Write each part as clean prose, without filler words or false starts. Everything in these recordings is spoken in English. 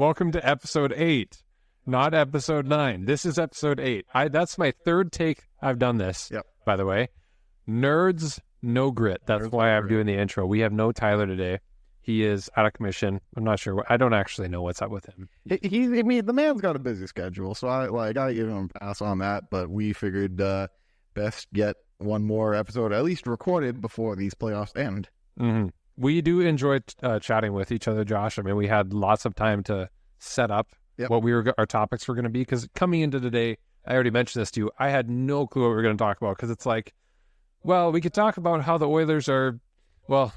Welcome to episode 8, not episode 9. This is episode 8. That's my third take I've done this, by the way. Nerds, no grit. That's why I'm doing the intro. We have no Tyler today. He is out of commission. I'm not sure. I don't actually know what's up with him. The man's got a busy schedule, so I give him a pass on that. But we figured best get one more episode at least recorded before these playoffs end. Mm-hmm. We do enjoy chatting with each other, Josh. I mean, we had lots of time to set up what our topics were going to be. Because coming into today, I already mentioned this to you. I had no clue what we were going to talk about. Because it's like, well, we could talk about how the Oilers are. Well,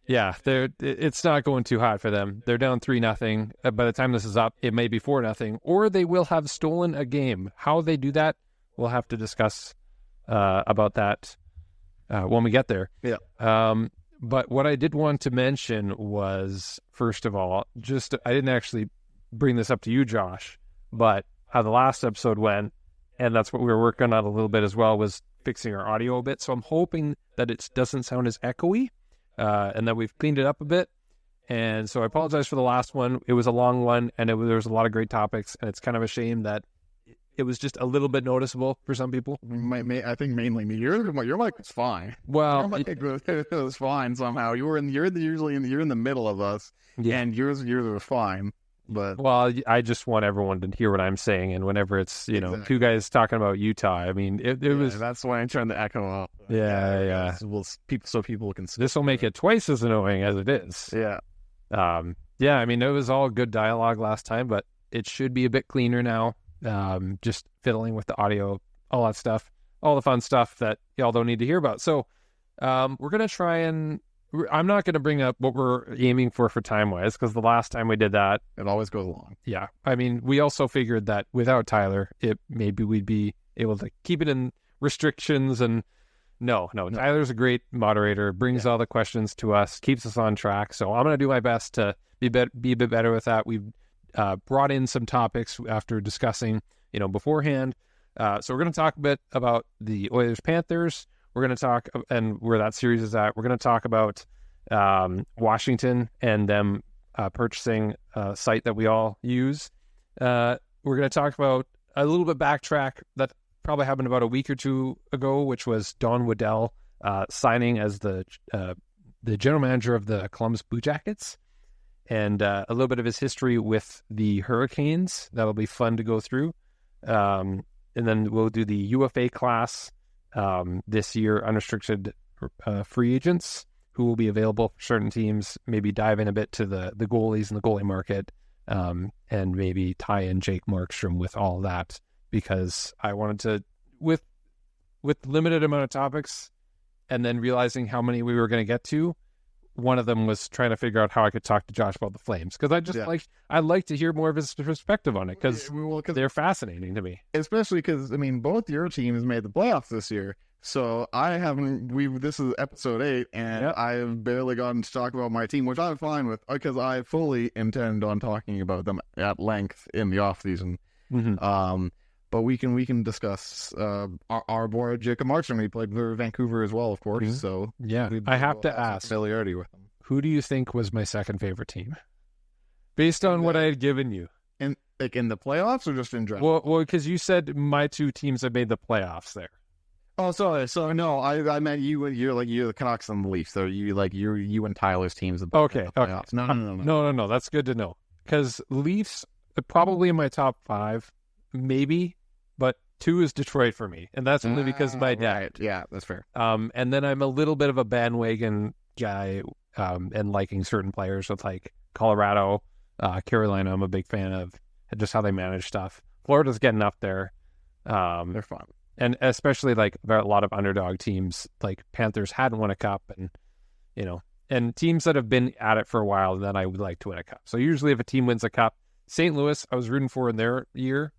yeah, it's not going too hot for them. They're down 3-0. By the time this is up, it may be 4-0, or they will have stolen a game. How they do that, we'll have to discuss about that when we get there. Yeah. But what I did want to mention was, first of all, I didn't actually bring this up to you, Josh, but how the last episode went, and that's what we were working on a little bit as well, was fixing our audio a bit. So I'm hoping that it doesn't sound as echoey, and that we've cleaned it up a bit. And so I apologize for the last one. It was a long one, and there was a lot of great topics, and it's kind of a shame that it was just a little bit noticeable for some people. I think mainly me. Your mic was fine. Well, your mic was fine somehow. You're usually in the middle of us, and yours was fine. But I just want everyone to hear what I'm saying, and whenever it's two guys talking about Utah, I mean it was. That's why I'm trying to echo up. Yeah. So people can. This will make it twice as annoying as it is. Yeah. I mean, it was all good dialogue last time, but it should be a bit cleaner now. Just fiddling with the audio, all that stuff, all the fun stuff that y'all don't need to hear about. So we're going to try and I'm not going to bring up what we're aiming for time-wise, because the last time we did that, it always goes long. Yeah. I mean, we also figured that without Tyler, maybe we'd be able to keep it in restrictions. And no. Tyler's a great moderator, brings all the questions to us, keeps us on track. So I'm going to do my best to be a bit better with that. We've brought in some topics after discussing, beforehand. So we're going to talk a bit about the Oilers-Panthers. We're going to talk, and where that series is at, we're going to talk about Washington and them purchasing a site that we all use. We're going to talk about a little bit backtrack that probably happened about a week or two ago, which was Don Waddell signing as the general manager of the Columbus Blue Jackets, and a little bit of his history with the Hurricanes. That'll be fun to go through. And then we'll do the UFA class this year, unrestricted free agents who will be available for certain teams, maybe dive in a bit to the goalies and the goalie market, and maybe tie in Jake Markstrom with all that, because I wanted to, with limited amount of topics and then realizing how many we were going to get to, one of them was trying to figure out how I could talk to Josh about the Flames, because I'd like to hear more of his perspective on it, because they're fascinating to me. Especially because, I mean, both your teams made the playoffs this year, so I haven't. This is episode 8, and I've barely gotten to talk about my team, which I'm fine with, because I fully intend on talking about them at length in the off season. Mm-hmm. But we can discuss our boy Jacob Markstrom. He played for Vancouver as well, of course. Mm-hmm. So I have to ask, familiarity with him. Who do you think was my second favorite team, based on what I had given you? In the playoffs or just in general? Well, because you said my two teams had made the playoffs there. Oh, sorry. So no, I meant you're the Canucks and the Leafs. So you and Tyler's teams. Okay. No. That's good to know, because Leafs probably in my top 5. Maybe, but 2 is Detroit for me, and that's only because of my dad. Right. Yeah, that's fair. And then I'm a little bit of a bandwagon guy, and liking certain players with like Colorado, Carolina. I'm a big fan of just how they manage stuff. Florida's getting up there. They're fun, and especially like a lot of underdog teams, like Panthers hadn't won a cup, and and teams that have been at it for a while, and then I would like to win a cup. So usually, if a team wins a cup, St. Louis, I was rooting for in their year.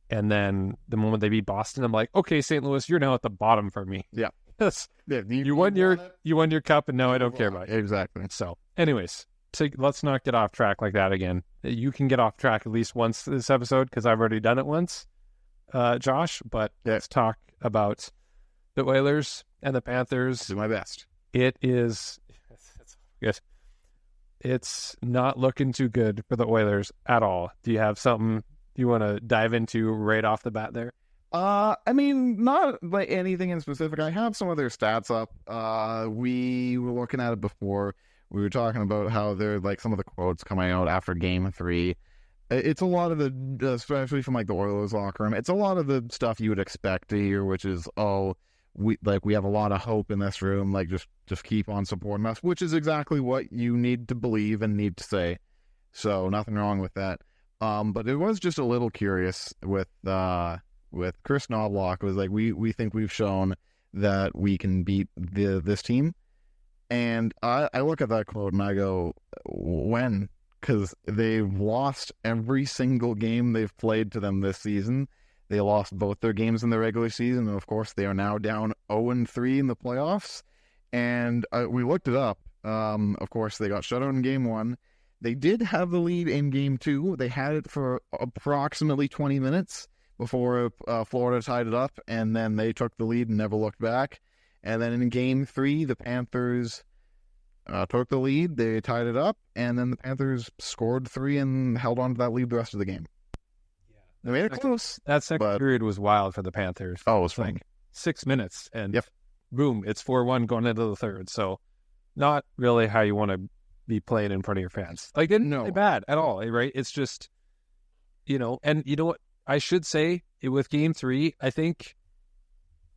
And then the moment they beat Boston, I'm like, okay, St. Louis, you're now at the bottom for me. Yeah. You won your cup, and now I don't care about you. Exactly. So anyways, let's not get off track like that again. You can get off track at least once this episode, because I've already done it once, Josh. But let's talk about the Oilers and the Panthers. Do my best. It is... Yes. it's not looking too good for the Oilers at all. Do you have something you want to dive into right off the bat there? I mean, not like anything in specific. I have some of their stats up. We were looking at it before. We were talking about how they're like some of the quotes coming out after Game 3. It's a lot of the, especially from like the Oilers locker room, it's a lot of the stuff you would expect to hear, which is, we have a lot of hope in this room. Like just keep on supporting us, which is exactly what you need to believe and need to say. So nothing wrong with that. But it was just a little curious with Kris Knoblauch. It was like, we think we've shown that we can beat this team. And I look at that quote and I go, when? Because they've lost every single game they've played to them this season. They lost both their games in the regular season, and of course they are now down 0-3 in the playoffs. And we looked it up. Of course, they got shut out in Game 1. They did have the lead in Game 2. They had it for approximately 20 minutes before Florida tied it up, and then they took the lead and never looked back. And then in Game 3, the Panthers took the lead. They tied it up, and then the Panthers scored 3 and held on to that lead the rest of the game. They made it close. That second period was wild for the Panthers. Oh, it was fun. 6 minutes, and yep. Boom, it's 4-1 going into the third. So not really how you want to be playing in front of your fans. Like, didn't play bad at all, right? It's just, and you know what? I should say, with Game 3, I think,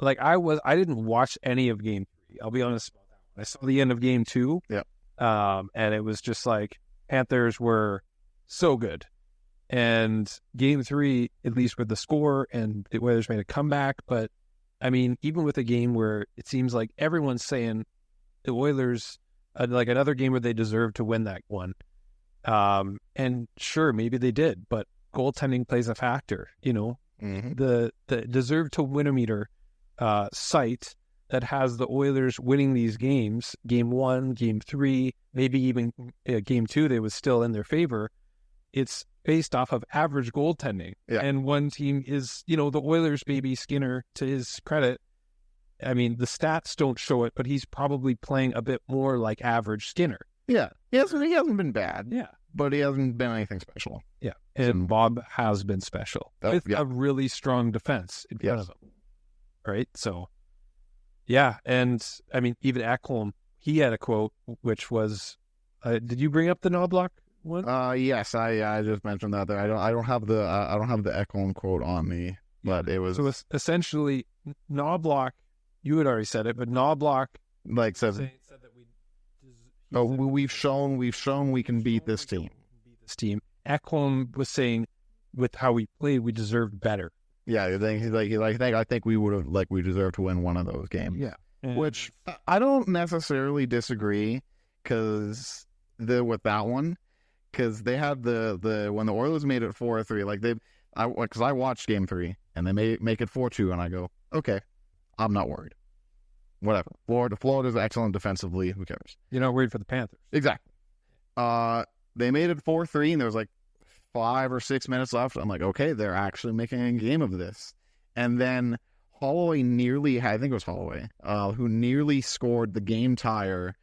like, I didn't watch any of Game 3. I'll be honest about that one. I saw the end of Game 2. Yeah. And it was just like, Panthers were so good. And Game 3, at least with the score, and the Oilers made a comeback. But, I mean, even with a game where it seems like everyone's saying the Oilers, like another game where they deserve to win that one. And sure, maybe they did, but goaltending plays a factor, Mm-hmm. The deserve to win-o-meter site that has the Oilers winning these games, Game 1, Game 3, maybe even Game 2, they was still in their favor. It's based off of average goaltending. Yeah. And one team is, the Oilers, maybe Skinner, to his credit, I mean, the stats don't show it, but he's probably playing a bit more like average Skinner. Yeah. He hasn't been bad. Yeah. But he hasn't been anything special. Yeah. And Bob has been special with a really strong defense in front of him. Right? So, yeah. And, I mean, even Ekholm, he had a quote, which was, did you bring up the Knoblauch one? Yes, I just mentioned that there. I don't have the Ekholm quote on me, but it was. So it's essentially, Knoblauch, you had already said it, but Knoblauch said that we've shown we can beat this team. Ekholm was saying, with how we played, we deserved better. Yeah, I think we would have we deserved to win one of those games. Yeah, which I don't necessarily disagree with that one, because they had the when the Oilers made it 4-3, because I watched Game 3 and they make it 4-2, and I go, okay, I'm not worried. Whatever. Florida's excellent defensively. Who cares? You're not worried for the Panthers. Exactly. They made it 4-3, and there was 5 or 6 minutes left. I'm like, okay, they're actually making a game of this. And then Holloway who nearly scored the game tire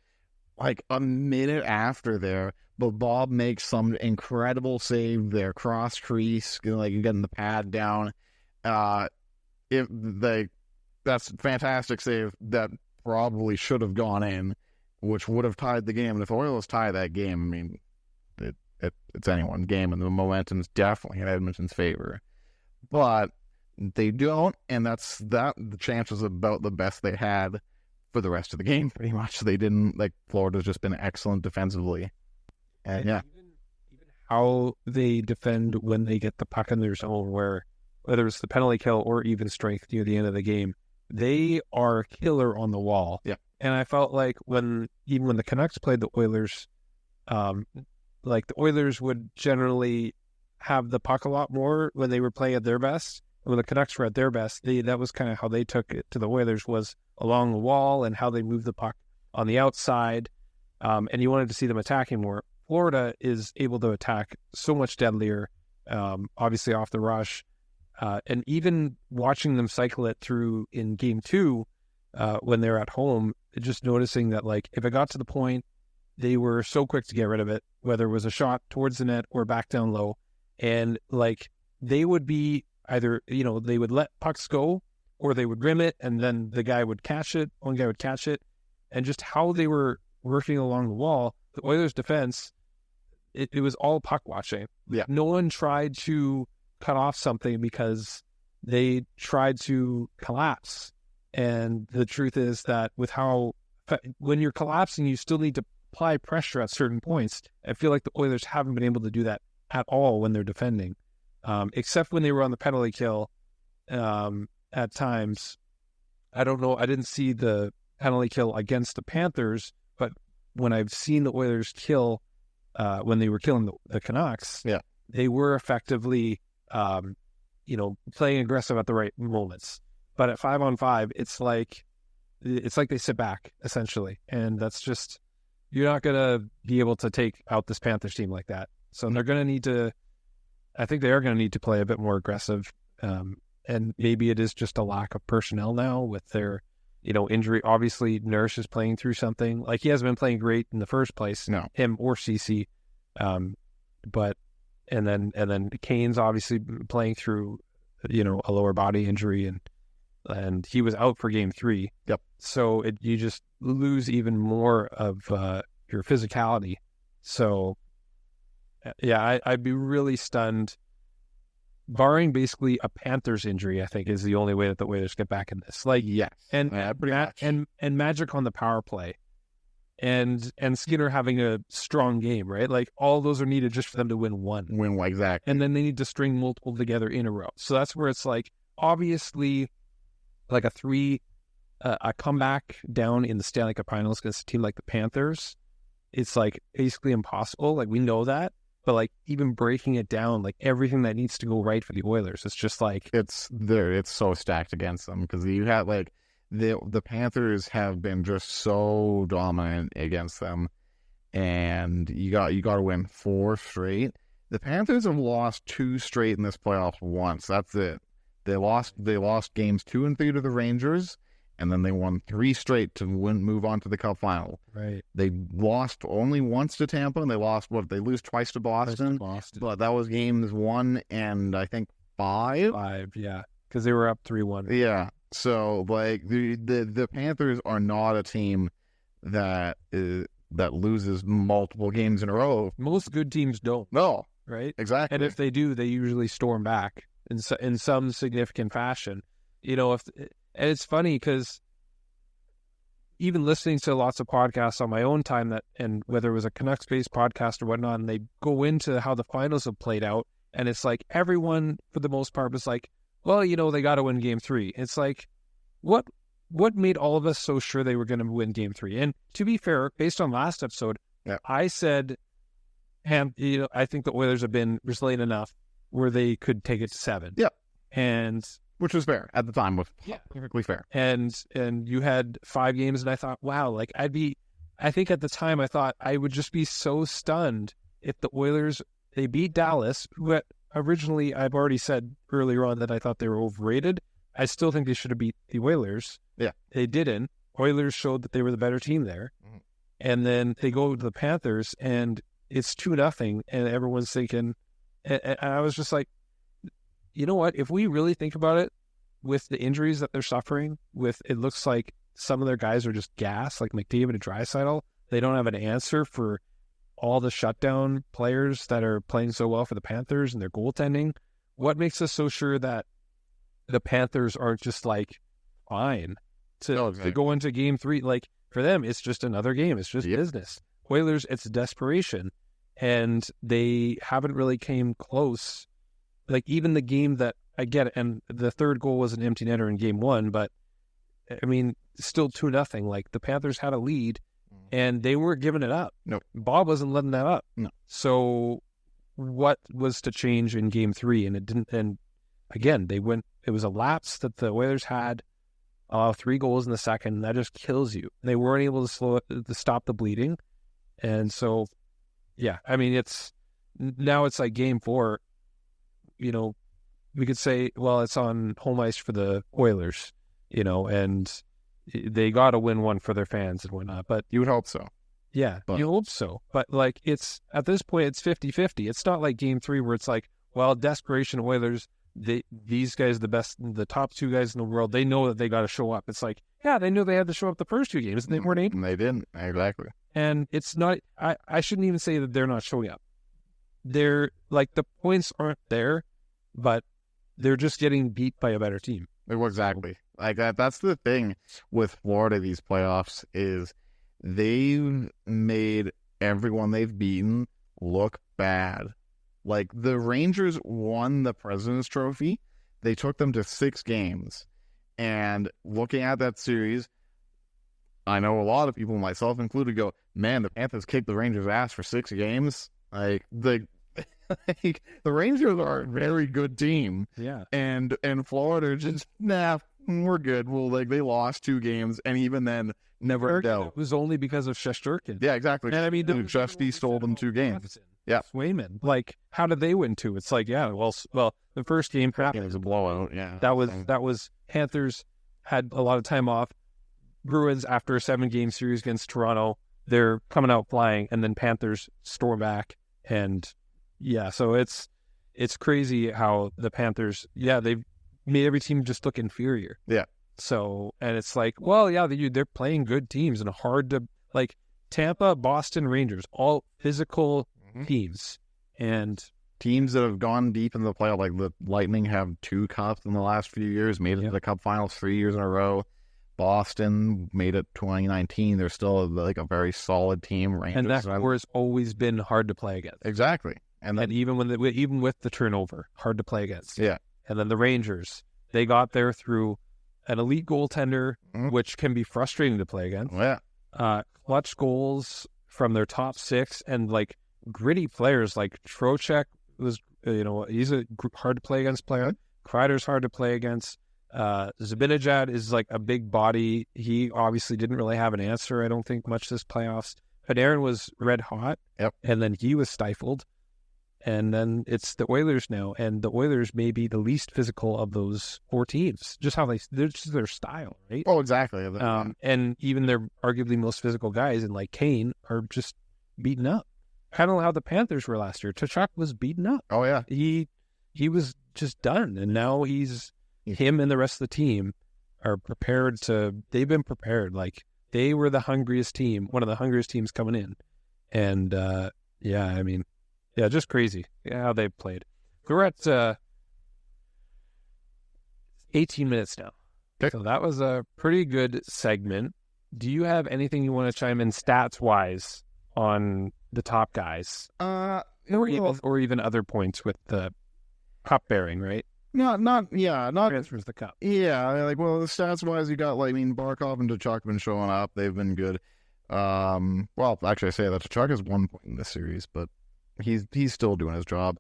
a minute after there, but Bob makes some incredible save there, cross crease, getting the pad down. That's a fantastic save that probably should have gone in, which would have tied the game. And if the Oilers tie that game, I mean, it's anyone's game, and the momentum's definitely in Edmonton's favor. But they don't, and the chances about the best they had for the rest of the game, pretty much. They didn't, Florida's just been excellent defensively. And yeah. Even how they defend when they get the puck in their zone, whether it's the penalty kill or even strength near the end of the game, they are killer on the wall. Yeah. And I felt like when the Canucks played the Oilers, the Oilers would generally have the puck a lot more when they were playing at their best. And when the Canucks were at their best, that was kind of how they took it to the Oilers, was along the wall and how they moved the puck on the outside. And you wanted to see them attacking more. Florida is able to attack so much deadlier, obviously off the rush. And even watching them cycle it through in Game 2, when they're at home, just noticing that, if it got to the point they were so quick to get rid of it, whether it was a shot towards the net or back down low. And like they would be either, they would let pucks go or they would rim it and then the guy would catch it. One guy would catch it. And just how they were working along the wall, the Oilers defense, it was all puck watching. Yeah. No one tried to cut off something because they tried to collapse. And the truth is that when you're collapsing, you still need to apply pressure at certain points. I feel like the Oilers haven't been able to do that at all when they're defending, except when they were on the penalty kill at times. I don't know. I didn't see the penalty kill against the Panthers, but when I've seen the Oilers kill, when they were killing the Canucks, they were effectively, playing aggressive at the right moments. But at 5-on-5, it's like they sit back essentially, and that's just, you're not gonna be able to take out this Panthers team like that. So they're gonna need to. I think they are gonna need to play a bit more aggressive, and maybe it is just a lack of personnel now with their, injury. Obviously, Nurse is playing through something. Like, he hasn't been playing great in the first place. No, him or CC, but and then Kane's obviously playing through, a lower body injury, and he was out for Game 3. Yep. So you just lose even more of your physicality. So, yeah, I'd be really stunned. Barring basically a Panthers injury, I think is the only way that the Oilers get back in this. Like, yes, and Magic on the power play, and Skinner having a strong game, right? Like, all those are needed just for them to win one. Exactly. And then they need to string multiple together in a row. So that's where it's like, obviously, like a comeback down in the Stanley Cup Finals against a team like the Panthers, it's like basically impossible. Like, we know that. But like, even breaking it down, like everything that needs to go right for the Oilers, it's just like it's so stacked against them, because you have like the Panthers have been just so dominant against them, and you got to win 4 straight. The Panthers have lost 2 straight in this playoffs once. That's it. They lost games 2 and 3 to the Rangers, and then they won 3 straight to move on to the Cup final. Right. They lost only once to Tampa, and they lose twice to Boston. But that was games 1 and I think 5. 5, yeah, because they were up 3-1. Yeah. So like the Panthers are not a team that loses multiple games in a row. Most good teams don't. No. Right. Exactly. And if they do, they usually storm back in some significant fashion. And it's funny because even listening to lots of podcasts on my own time, and whether it was a Canucks-based podcast or whatnot, and they go into how the finals have played out, and it's like everyone, for the most part, was like, well, they got to win Game 3. It's like, what made all of us so sure they were going to win Game 3? And to be fair, based on last episode, I said, I think the Oilers have been resilient enough where they could take it to 7. Yep. And which was fair at the time, was perfectly fair. And you had 5 games, and I thought, wow, like I think at the time I thought I would just be so stunned if the Oilers, they beat Dallas, who originally, I've already said earlier on that I thought they were overrated. I still think they should have beat the Oilers. Yeah. They didn't. Oilers showed that they were the better team there. Mm-hmm. And then they go to the Panthers, and it's 2-0, and everyone's thinking, and I was just like, you know what? If we really think about it, with the injuries that they're suffering, it looks like some of their guys are just gas, like McDavid and Draisaitl. They don't have an answer for all the shutdown players that are playing so well for the Panthers and their goaltending. What makes us so sure that the Panthers aren't just like fine to go into Game 3? Like, for them, it's just another game. It's just business. Oilers, it's desperation, and they haven't really came close. Like, even the game that I get it, and the third goal was an empty netter in Game 1, but I mean, still 2-0. Like, the Panthers had a lead, and they weren't giving it up. No, Bob wasn't letting that up. No. So, what was to change in Game 3? And it didn't. And again, they went. It was a lapse that the Oilers had. 3 goals in the second. That just kills you. They weren't able to stop the bleeding, and so, yeah. I mean, it's like Game 4. We could say, well, it's on home ice for the Oilers, and they got to win one for their fans and whatnot. But you would hope so. Yeah, you hope so. But like it's at this point it's 50-50. It's not like game 3 where it's like, well, desperation Oilers, these guys the top 2 guys in the world, they know that they got to show up. It's like, yeah, they knew they had to show up the first 2 games and they weren't able. They didn't. Exactly. And it's not I shouldn't even say that they're not showing up. They're like the points aren't there, but they're just getting beat by a better team. Exactly. Like that's the thing with Florida these playoffs is they've made everyone they've beaten look bad. Like the Rangers won the President's Trophy. They took them to 6 games. And looking at that series, I know a lot of people, myself included, go, man, the Panthers kicked the Rangers' ass for 6 games. Like the Rangers are a very good team. Yeah. And Florida just, we're good. Well, like they lost 2 games, and even then, never dealt. It was only because of Shesterkin. Yeah, exactly. And I mean, Shesty stole them 2 games. Yeah. Swayman. Like, how did they win 2? It's like, yeah, well, the first game it was a blowout. Yeah. That was Panthers had a lot of time off. Bruins, after a 7-game series against Toronto, they're coming out flying, and then Panthers storm back. And yeah, so it's crazy how the Panthers, they've made every team just look inferior. Yeah. So, and it's like, well, yeah, they're playing good teams and hard to, like, Tampa, Boston, Rangers, all physical teams. And teams that have gone deep in the playoff, like the Lightning have 2 cups in the last few years, made it to the Cup Finals 3 years in a row. Boston made it 2019. They're still like a very solid team. Rangers, and that core has always been hard to play against. Exactly. And even with the turnover, hard to play against. Yeah. And then the Rangers, they got there through an elite goaltender, which can be frustrating to play against. Yeah. Clutch goals from their top 6, and like gritty players like Trocheck was, he's a hard to play against player. Kreider's hard to play against. Zibanejad is like a big body. He obviously didn't really have an answer, I don't think, much this playoffs. Panarin was red hot, and then he was stifled. And then it's the Oilers now, and the Oilers may be the least physical of those 4 teams. Just how they're just their style, right? Oh, exactly. And even their arguably most physical guys, and like Kane, are just beaten up. Kind of how the Panthers were last year. Tkachuk was beaten up. Oh yeah, he was just done, and now him and the rest of the team are prepared to. They've been prepared. Like they were the hungriest team, one of the hungriest teams coming in, and just crazy how they played. We're at 18 minutes now. Okay. So that was a pretty good segment. Do you have anything you want to chime in stats-wise on the top guys? Or even other points with the cup bearing, right? Not transfers the cup. Yeah, like, well, the stats-wise, you got, like, I mean, Barkov and Tkachuk have been showing up. They've been good. Well, actually, I say that Tkachuk has 1 point in this series, but he's still doing his job.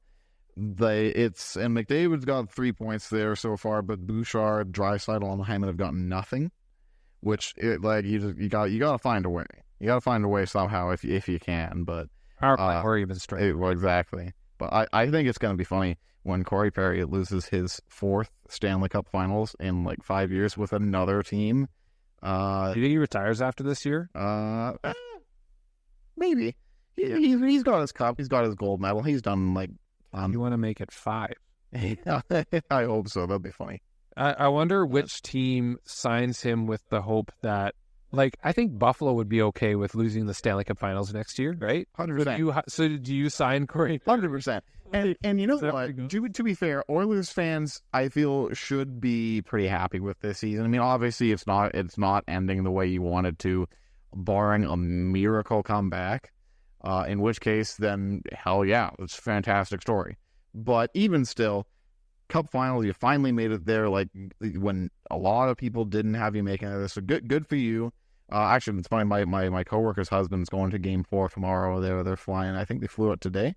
And McDavid's got 3 points there so far, but Bouchard, Draisaitl, and Hyman have gotten nothing. Which you gotta find a way. You gotta find a way somehow if you can. But or even straight. Well, exactly. But I think it's gonna be funny when Corey Perry loses his 4th Stanley Cup Finals in like 5 years with another team. Do you think he retires after this year? Maybe. He's got his cup. He's got his gold medal. He's done like. You want to make it 5? I hope so. That'd be funny. I wonder which team signs him with the hope that, like, I think Buffalo would be okay with losing the Stanley Cup Finals next year, right? 100%. So do you sign Corey? 100%. And you know what? To be fair, Oilers fans, I feel, should be pretty happy with this season. I mean, obviously, it's not ending the way you wanted to, barring a miracle comeback. In which case, then, hell yeah, it's a fantastic story. But even still, Cup Finals, you finally made it there, like, when a lot of people didn't have you making it. So good for you. Actually, it's funny, my coworker's husband's going to Game 4 tomorrow. They're flying. I think they flew out today.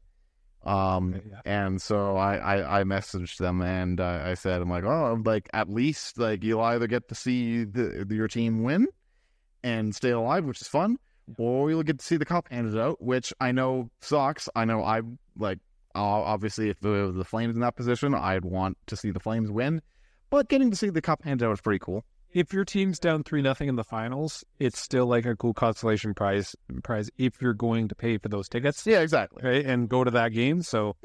And so I messaged them, and I said, I'm like, oh, like, at least, like, you'll either get to see your team win and stay alive, which is fun, or you'll get to see the cup handed out, which I know sucks. I know obviously if the Flames in that position, I'd want to see the Flames win, but getting to see the cup handed out is pretty cool. if your team's down 3-0 in the finals, it's still like a cool consolation prize if you're going to pay for those tickets. Yeah, exactly. Right, and go to that game. So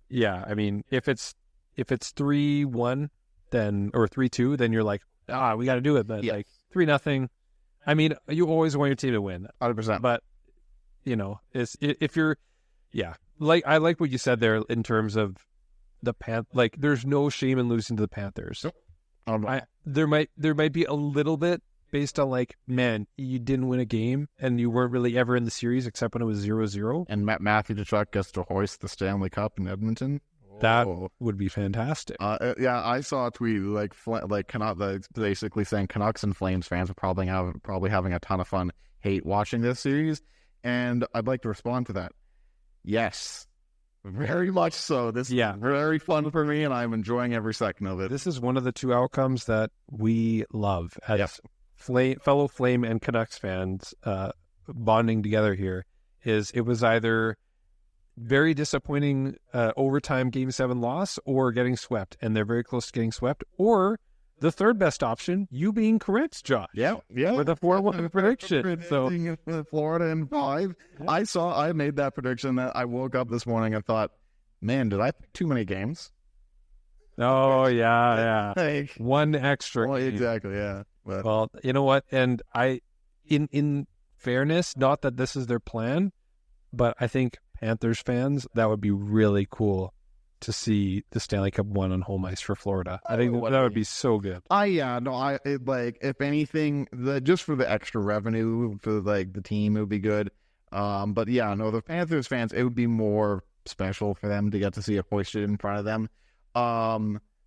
yeah. I mean, if it's 3-1, then or 3-2, then you're like, we got to do it. But like 3-0, I mean, you always want your team to win, 100%. But if you're, like I like what you said there in terms of the like there's no shame in losing to the Panthers. There might be a little bit based on like, man, you didn't win a game and you weren't really ever in the series except when it was 0-0. And Matthew Tkachuk gets to hoist the Stanley Cup in Edmonton. That would be fantastic. I saw a tweet like basically saying Canucks and Flames fans are probably having a ton of fun hate watching this series, and I'd like to respond to that. Yes. Very much so. This is very fun for me, and I'm enjoying every second of it. This is one of the two outcomes that we love as fellow Flame and Canucks fans bonding together here. It was either very disappointing overtime Game 7 loss or getting swept, and they're very close to getting swept, or the third best option, you being correct, Josh. Yeah. With a 4-1 prediction. So Florida in 5. Yeah. I made that prediction that I woke up this morning and thought, man, did I pick too many games? Oh, yeah. Like, one extra game. Exactly, yeah. But, well, you know what? And in fairness, not that this is their plan, but I think Panthers fans, that would be really cool to see the Stanley Cup won on home ice for Florida. I think that would be so good. If anything, just for the extra revenue for like the team, it would be good. But yeah, no, the Panthers fans, it would be more special for them to get to see it hoisted in front of them.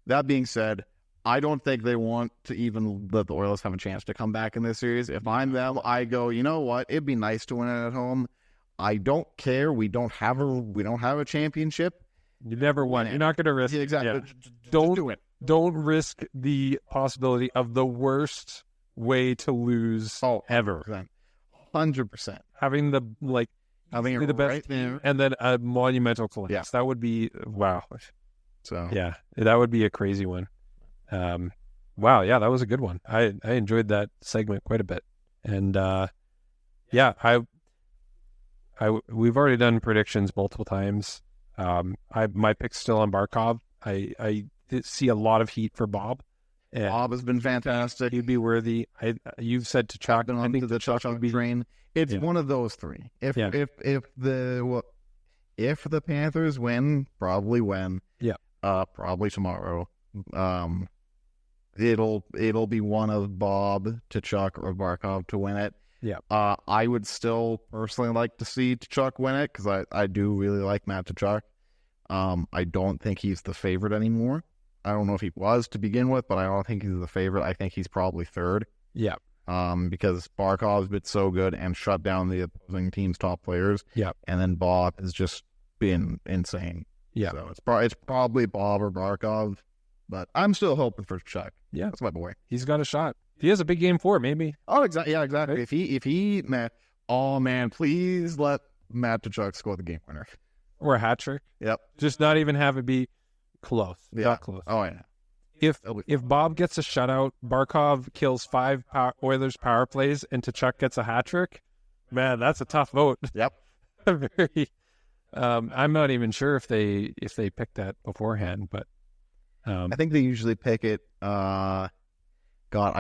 That being said, I don't think they want to even let the Oilers have a chance to come back in this series. If I'm them, I go, you know what? It'd be nice to win it at home. I don't care. We don't have a championship. You never won. You're not going to risk. Yeah, exactly. Yeah. Don't do it. Don't risk the possibility of the worst way to lose ever. 100%. Having the best right there, and then a monumental collapse. Yeah. That would be wow. So yeah, that would be a crazy one. Wow, yeah, that was a good one. I enjoyed that segment quite a bit, and we've already done predictions multiple times. My pick's still on Barkov. I see a lot of heat for Bob. Bob has been fantastic. He'd be worthy. You've said Tkachuk. I think the Tkachuk train. It's one of those three. If the Panthers win, probably win. Yeah. Probably tomorrow. It'll be one of Bob, Tkachuk, or Barkov to win it. Yeah. I would still personally like to see Tkachuk win it because I do really like Matt Tkachuk. I don't think he's the favorite anymore. I don't know if he was to begin with, but I don't think he's the favorite. I think he's probably third. Yeah. Because Barkov's been so good and shut down the opposing team's top players. Yeah. And then Bob has just been insane. Yeah. So it's probably Bob or Barkov, but I'm still hoping for Tkachuk. Yeah. That's my boy. He's got a shot. He has a big game 4, maybe. Oh, exactly. Yeah, exactly. Right? If he, man, please let Matt Tkachuk score the game winner. Or a hat trick. Yep. Just not even have it be close. Yeah. Not close. Oh, yeah. If Bob gets a shutout, Barkov kills 5 Oilers power plays, and Tkachuk gets a hat trick, man, that's a tough vote. Yep. Very. I'm not even sure if they picked that beforehand, but I think they usually pick it. I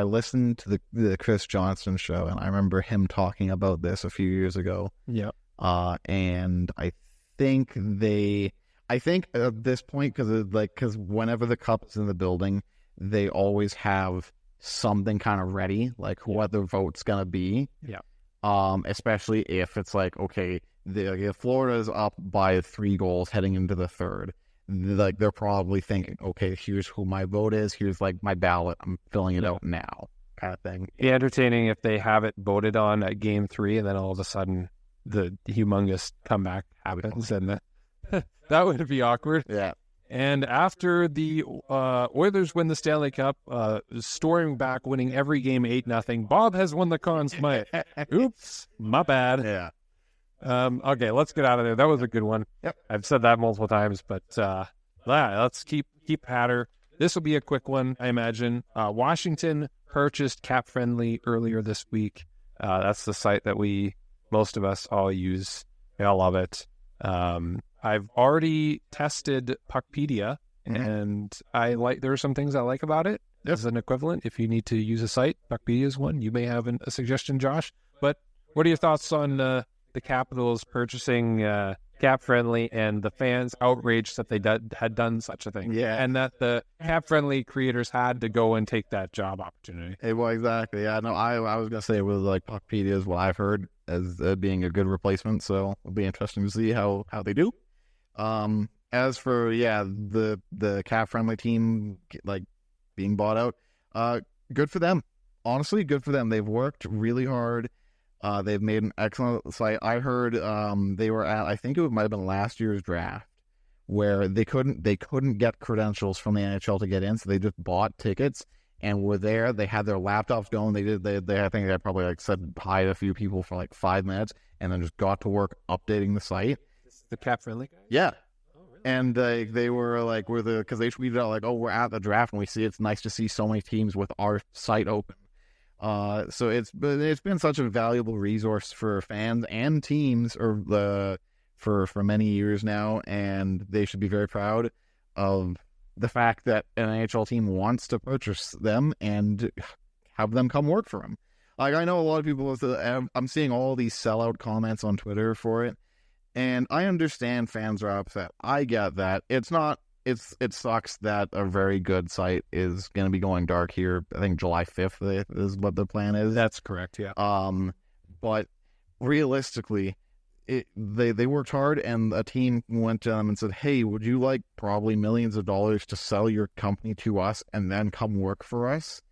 listened to the Kris Johnson show, and I remember him talking about this a few years ago. Yeah. And I think at this point, because whenever the cup is in the building, they always have something kind of ready, like what the vote's gonna be. Yeah. Especially if it's like, okay, Florida's up by 3 goals heading into the third. Like they're probably thinking, okay, here's who my vote is. Here's like my ballot. I'm filling it out now, kind of thing. It'd be entertaining if they have it voted on at Game 3, and then all of a sudden the humongous comeback happens, and that would be awkward. Yeah. And after the Oilers win the Stanley Cup, storming back, winning every game 8-0, Bob has won the Conn Smythe. Oops, my bad. Yeah. Okay, let's get out of there. That was a good one. Yep. I've said that multiple times, but let's keep at her. This will be a quick one, I imagine. Washington purchased CapFriendly earlier this week. That's the site that most of us all use. I love it. I've already tested Puckpedia, and there are some things I like about it. As an equivalent, if you need to use a site, Puckpedia is one. You may have a suggestion, Josh. But what are your thoughts on the Capitals purchasing CapFriendly and the fans' outrage that they had done such a thing? Yeah. And that the CapFriendly creators had to go and take that job opportunity. Well, exactly. Yeah, no, I was going to say it was like Puckpedia is what I've heard as being a good replacement, so it'll be interesting to see how they do. As for, the CapFriendly team, like, being bought out, good for them. Honestly, good for them. They've worked really hard. They've made an excellent site. I heard they were at, I think it might have been last year's draft, where they couldn't get credentials from the NHL to get in, so they just bought tickets and were there. They had their laptops going. They I think they probably like said hi to a few people for like 5 minutes, and then just got to work updating the site. The CapFriendly guys? Yeah. And they were like, because they tweeted out like, oh, we're at the draft and we see it's nice to see so many teams with our site open. So it's been such a valuable resource for fans and teams for many years now, and they should be very proud of the fact that an NHL team wants to purchase them and have them come work for them. Like, I know a lot of people, I'm seeing all these sellout comments on Twitter for it. And I understand fans are upset. I get that. It sucks that a very good site is going to be going dark here. I think July 5th is what the plan is. That's correct, yeah. But realistically, they worked hard, and a team went to them and said, hey, would you like probably millions of dollars to sell your company to us and then come work for us?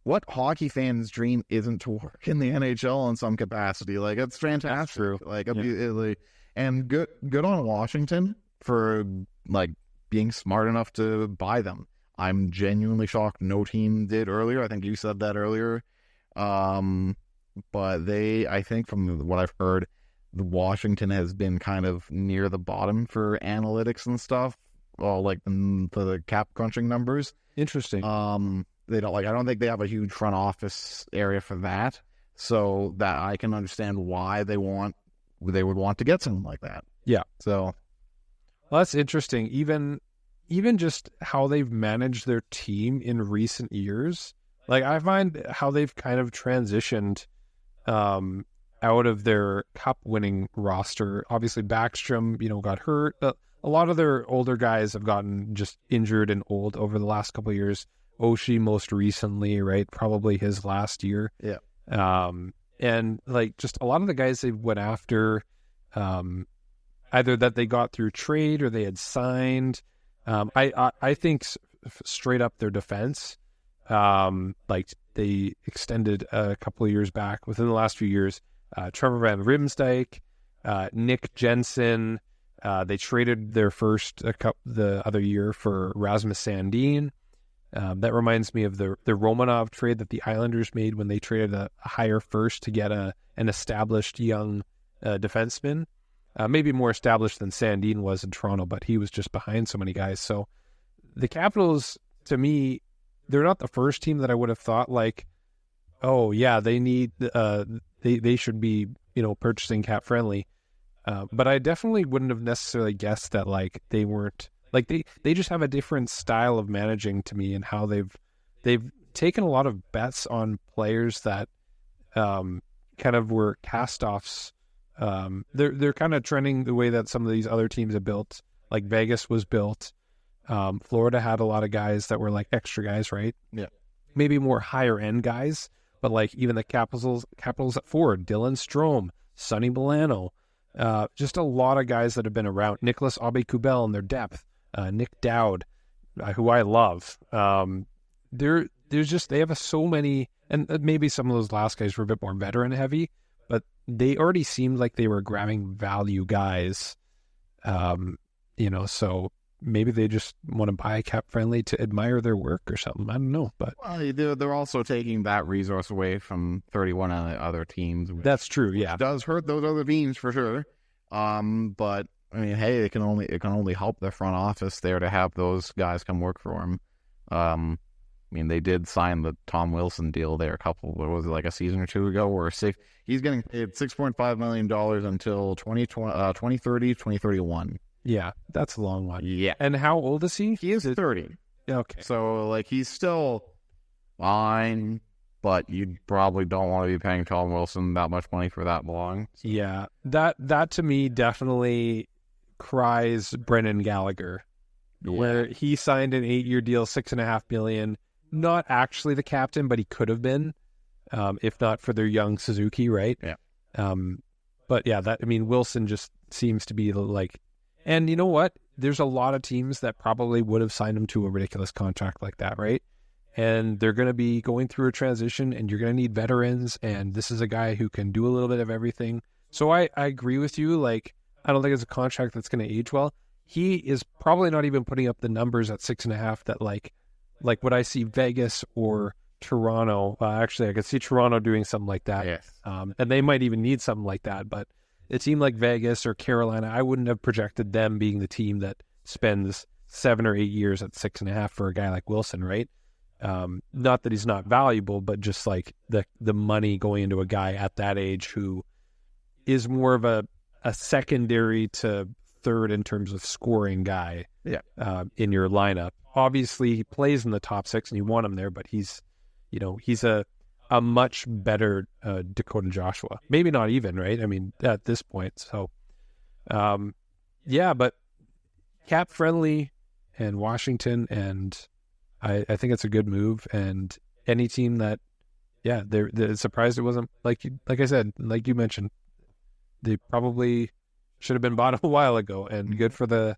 What hockey fan's dream isn't to work in the NHL in some capacity? Like, it's fantastic. That's true. Like, and good on Washington for like being smart enough to buy them. I'm genuinely shocked no team did earlier. I think you said that earlier. But I think from what I've heard, the Washington has been kind of near the bottom for analytics and stuff. Well, like the cap crunching numbers. Interesting. I don't think they have a huge front office area for that. So that I can understand why they would want to get something like that. Yeah. So, well, that's interesting. Even just how they've managed their team in recent years. Like, I find how they've kind of transitioned out of their cup-winning roster. Obviously, Markstrom, got hurt. A lot of their older guys have gotten just injured and old over the last couple of years. Oshie most recently, right? Probably his last year. Yeah. And like just a lot of the guys they went after, either that they got through trade or they had signed. I think straight up their defense, like they extended a couple of years back within the last few years. Trevor Van Riemsdyk, Nick Jensen. They traded their first the other year for Rasmus Sandin. That reminds me of the Romanov trade that the Islanders made when they traded a higher first to get an established young defenseman. Maybe more established than Sandin was in Toronto, but he was just behind so many guys. So the Capitals, to me, they're not the first team that I would have thought like, oh yeah, they need they should be purchasing CapFriendly. But I definitely wouldn't have necessarily guessed that like they weren't. Like they just have a different style of managing to me, and how they've taken a lot of bets on players that kind of were cast-offs. They're kind of trending the way that some of these other teams have built, like Vegas was built. Florida had a lot of guys that were like extra guys, right? Yeah. Maybe more higher end guys, but like even the Capitals at forward, Dylan Strome, Sonny Milano, just a lot of guys that have been around. Nicholas Aube-Kubel in their depth. Nick Dowd, who I love. There's just, they have so many, and maybe some of those last guys were a bit more veteran heavy, but they already seemed like they were grabbing value guys. So maybe they just want to buy CapFriendly to admire their work or something. I don't know, but they're also taking that resource away from 31 other teams. That's true. Yeah, it does hurt those other teams for sure. But I mean, hey, it can only help their front office there to have those guys come work for them. mean, they did sign the Tom Wilson deal there what was it, like a season or two ago, where he's getting paid $6.5 million until 2030, 2031. Yeah, that's a long one. Yeah. And how old is he? He is 30. Okay. So, like, he's still fine, but you probably don't want to be paying Tom Wilson that much money for that long. So. Yeah, that to me definitely cries Brendan Gallagher, where he signed an 8-year deal, $6.5 million. Not actually the captain, but he could have been, if not for their young Suzuki, right? Yeah. But yeah, Wilson just seems to be like, and you know what? There's a lot of teams that probably would have signed him to a ridiculous contract like that, right? And they're going to be going through a transition, and you're going to need veterans, and this is a guy who can do a little bit of everything. So I agree with you. Like, I don't think it's a contract that's going to age well. He is probably not even putting up the numbers at 6.5 that like what I see Vegas or Toronto. Actually, I could see Toronto doing something like that. Yes. And they might even need something like that. But a team like Vegas or Carolina, I wouldn't have projected them being the team that spends 7 or 8 years at 6.5 for a guy like Wilson, right? Not that he's not valuable, but just like the money going into a guy at that age who is more of a secondary to third in terms of scoring guy in your lineup. Obviously, he plays in the top 6 and you want him there, but he's a much better Dakota Joshua. Maybe not even, right? I mean, at this point. So, but CapFriendly and Washington, and I think it's a good move. And any team that, they're surprised it wasn't, like I said, like you mentioned, they probably should have been bought a while ago, and good for the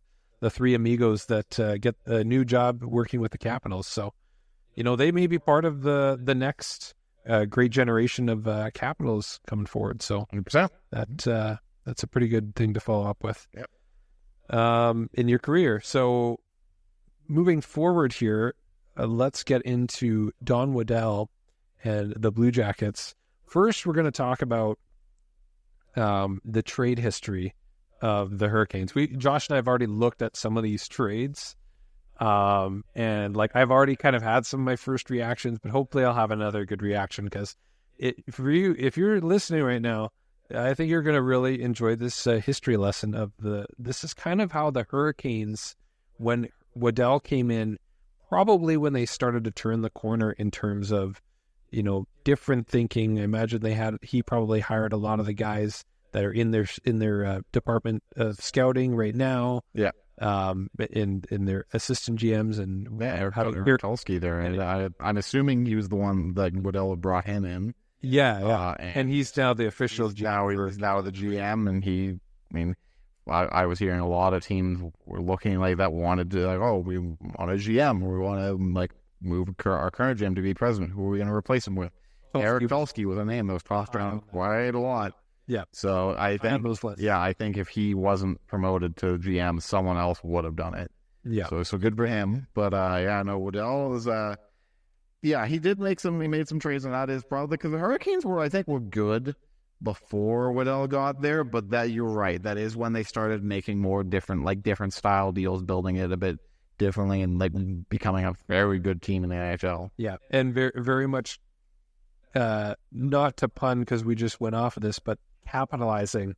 three amigos that get a new job working with the Capitals. So, they may be part of the next great generation of Capitals coming forward. So 100%. That's a pretty good thing to follow up with. Yep. In your career. So moving forward here, let's get into Don Waddell and the Blue Jackets. First, we're going to talk about the trade history of the Hurricanes. Josh and I have already looked at some of these trades. And like I've already kind of had some of my first reactions, but hopefully I'll have another good reaction, because if you're listening right now, I think you're going to really enjoy this history lesson of this is kind of how the Hurricanes, when Waddell came in, probably when they started to turn the corner in terms of, different thinking. I imagine he probably hired a lot of the guys that are in their department of scouting right now. Yeah. In their assistant GMs and Eric Tulsky there, and I'm assuming he was the one that Waddell brought him in. Yeah. And he's now the official GM. He's now the GM, and I was hearing a lot of teams were looking like that, wanted to we want a GM, we want to move our current GM to be president. Who are we going to replace him with? Eric Tulsky was a name that was tossed around quite a lot. Yeah. So I think if he wasn't promoted to GM, someone else would have done it. Yeah. So good for him. But Waddell is he made some trades, and that is probably because the Hurricanes were good before Waddell got there, but that you're right. That is when they started making more different style deals, building it a bit differently, and becoming a very good team in the NHL. Yeah. And very, very much not to pun, because we just went off of this, but capitalizing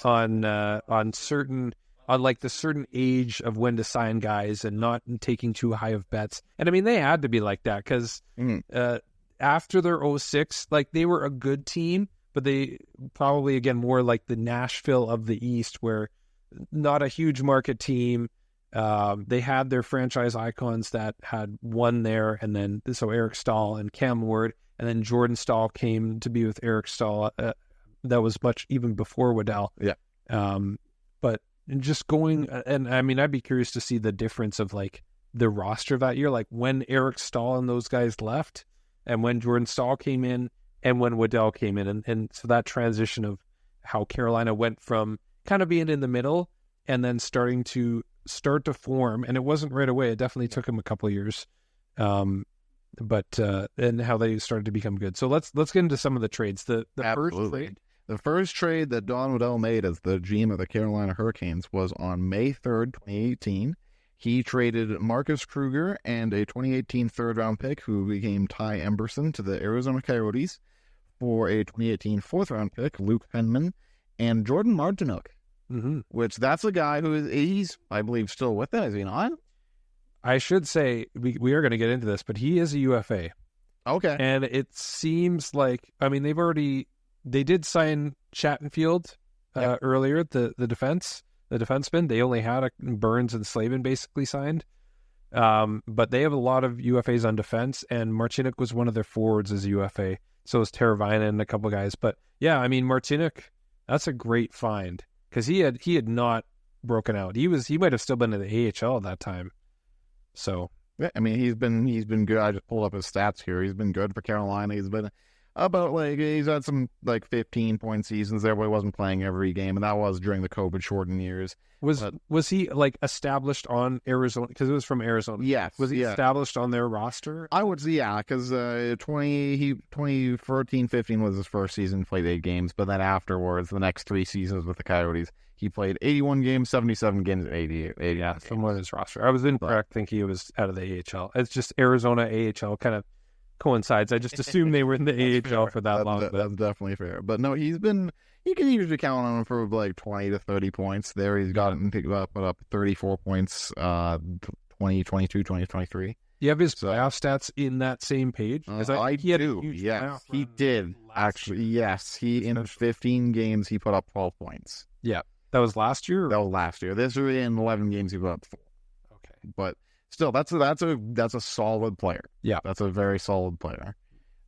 on the certain age of when to sign guys and not taking too high of bets. And I mean, they had to be like that, because after their 06, they were a good team, but they probably, again, more like the Nashville of the East, where not a huge market team. They had their franchise icons that had won there, and then so Eric Stahl and Cam Ward, and then Jordan Stahl came to be with Eric Stahl. That was much even before Waddell. Yeah. But just going, and I mean, I'd be curious to see the difference of the roster that year, when Eric Stahl and those guys left, and when Jordan Stahl came in, and when Waddell came in, and so that transition of how Carolina went from kind of being in the middle and then starting to form, and it wasn't right away. It definitely took them a couple of years. But and how they started to become good. So let's get into some of the trades. The first trade that Don Waddell made as the GM of the Carolina Hurricanes was on May 3rd, 2018. He traded Marcus Kruger and a 2018 third-round pick who became Ty Emberson to the Arizona Coyotes for a 2018 fourth-round pick, Luke Penman, and Jordan Martinook, which that's a guy he's, I believe, still with them. Is he not? I should say, we are going to get into this, but he is a UFA. Okay. And it seems like, I mean, they did sign Chattenfield earlier, the defenseman. They only had Burns and Slavin basically signed. But they have a lot of UFAs on defense, and Martinook was one of their forwards as a UFA. So is Teravainen and a couple guys. But yeah, I mean, Martinook, that's a great find because he had not broken out. He might have still been in the AHL at that time. So yeah, I mean, he's been good. I just pulled up his stats here. He's been good for Carolina. He's been he's had some 15-point seasons there, but he wasn't playing every game, and that was during the COVID shortened years. Was he established on Arizona because it was from Arizona? Yes. Was he established on their roster? I would say because 2014-15 was his first season. Played 8 games, but then afterwards, the next 3 seasons with the Coyotes, he played 81 games, 77 games, 80 yeah, somewhere in his roster. I was incorrect thinking he was out of the AHL. It's just Arizona AHL kind of coincides. I just assumed they were in the AHL for that long. That's definitely fair. But no, you can usually count on him for 20 to 30 points. There he's gotten put up 34 points 2022, 2023. You have his playoff stats in that same page? I do. Yes, he did. Actually, yes. In 15 games, he put up 12 points. Yeah. That was last year? That was last year. This year in 11 games, he put up 4. Okay. But still, that's a solid player. Yeah. That's a very solid player.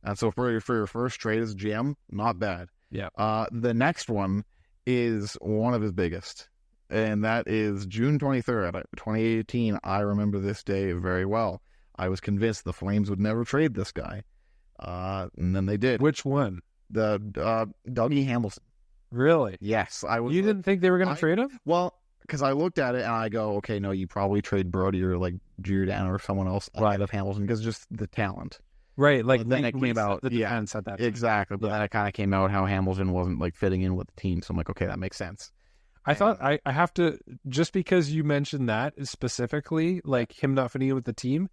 And so for your first trade as GM, not bad. Yeah. The next one is one of his biggest, and that is June 23rd, 2018. I remember this day very well. I was convinced the Flames would never trade this guy, and then they did. Which one? The Dougie Hamilton. Really? Yes. You didn't think they were going to trade him? Well, because I looked at it and I go, okay, no, you probably trade Brody or Giordano or someone else ahead of Hamilton because just the talent. Right, then it came out the defense at that time. Exactly, but then it kind of came out how Hamilton wasn't fitting in with the team. So I'm like, okay, that makes sense. I thought I have to, just because you mentioned that specifically, him not fitting in with the team,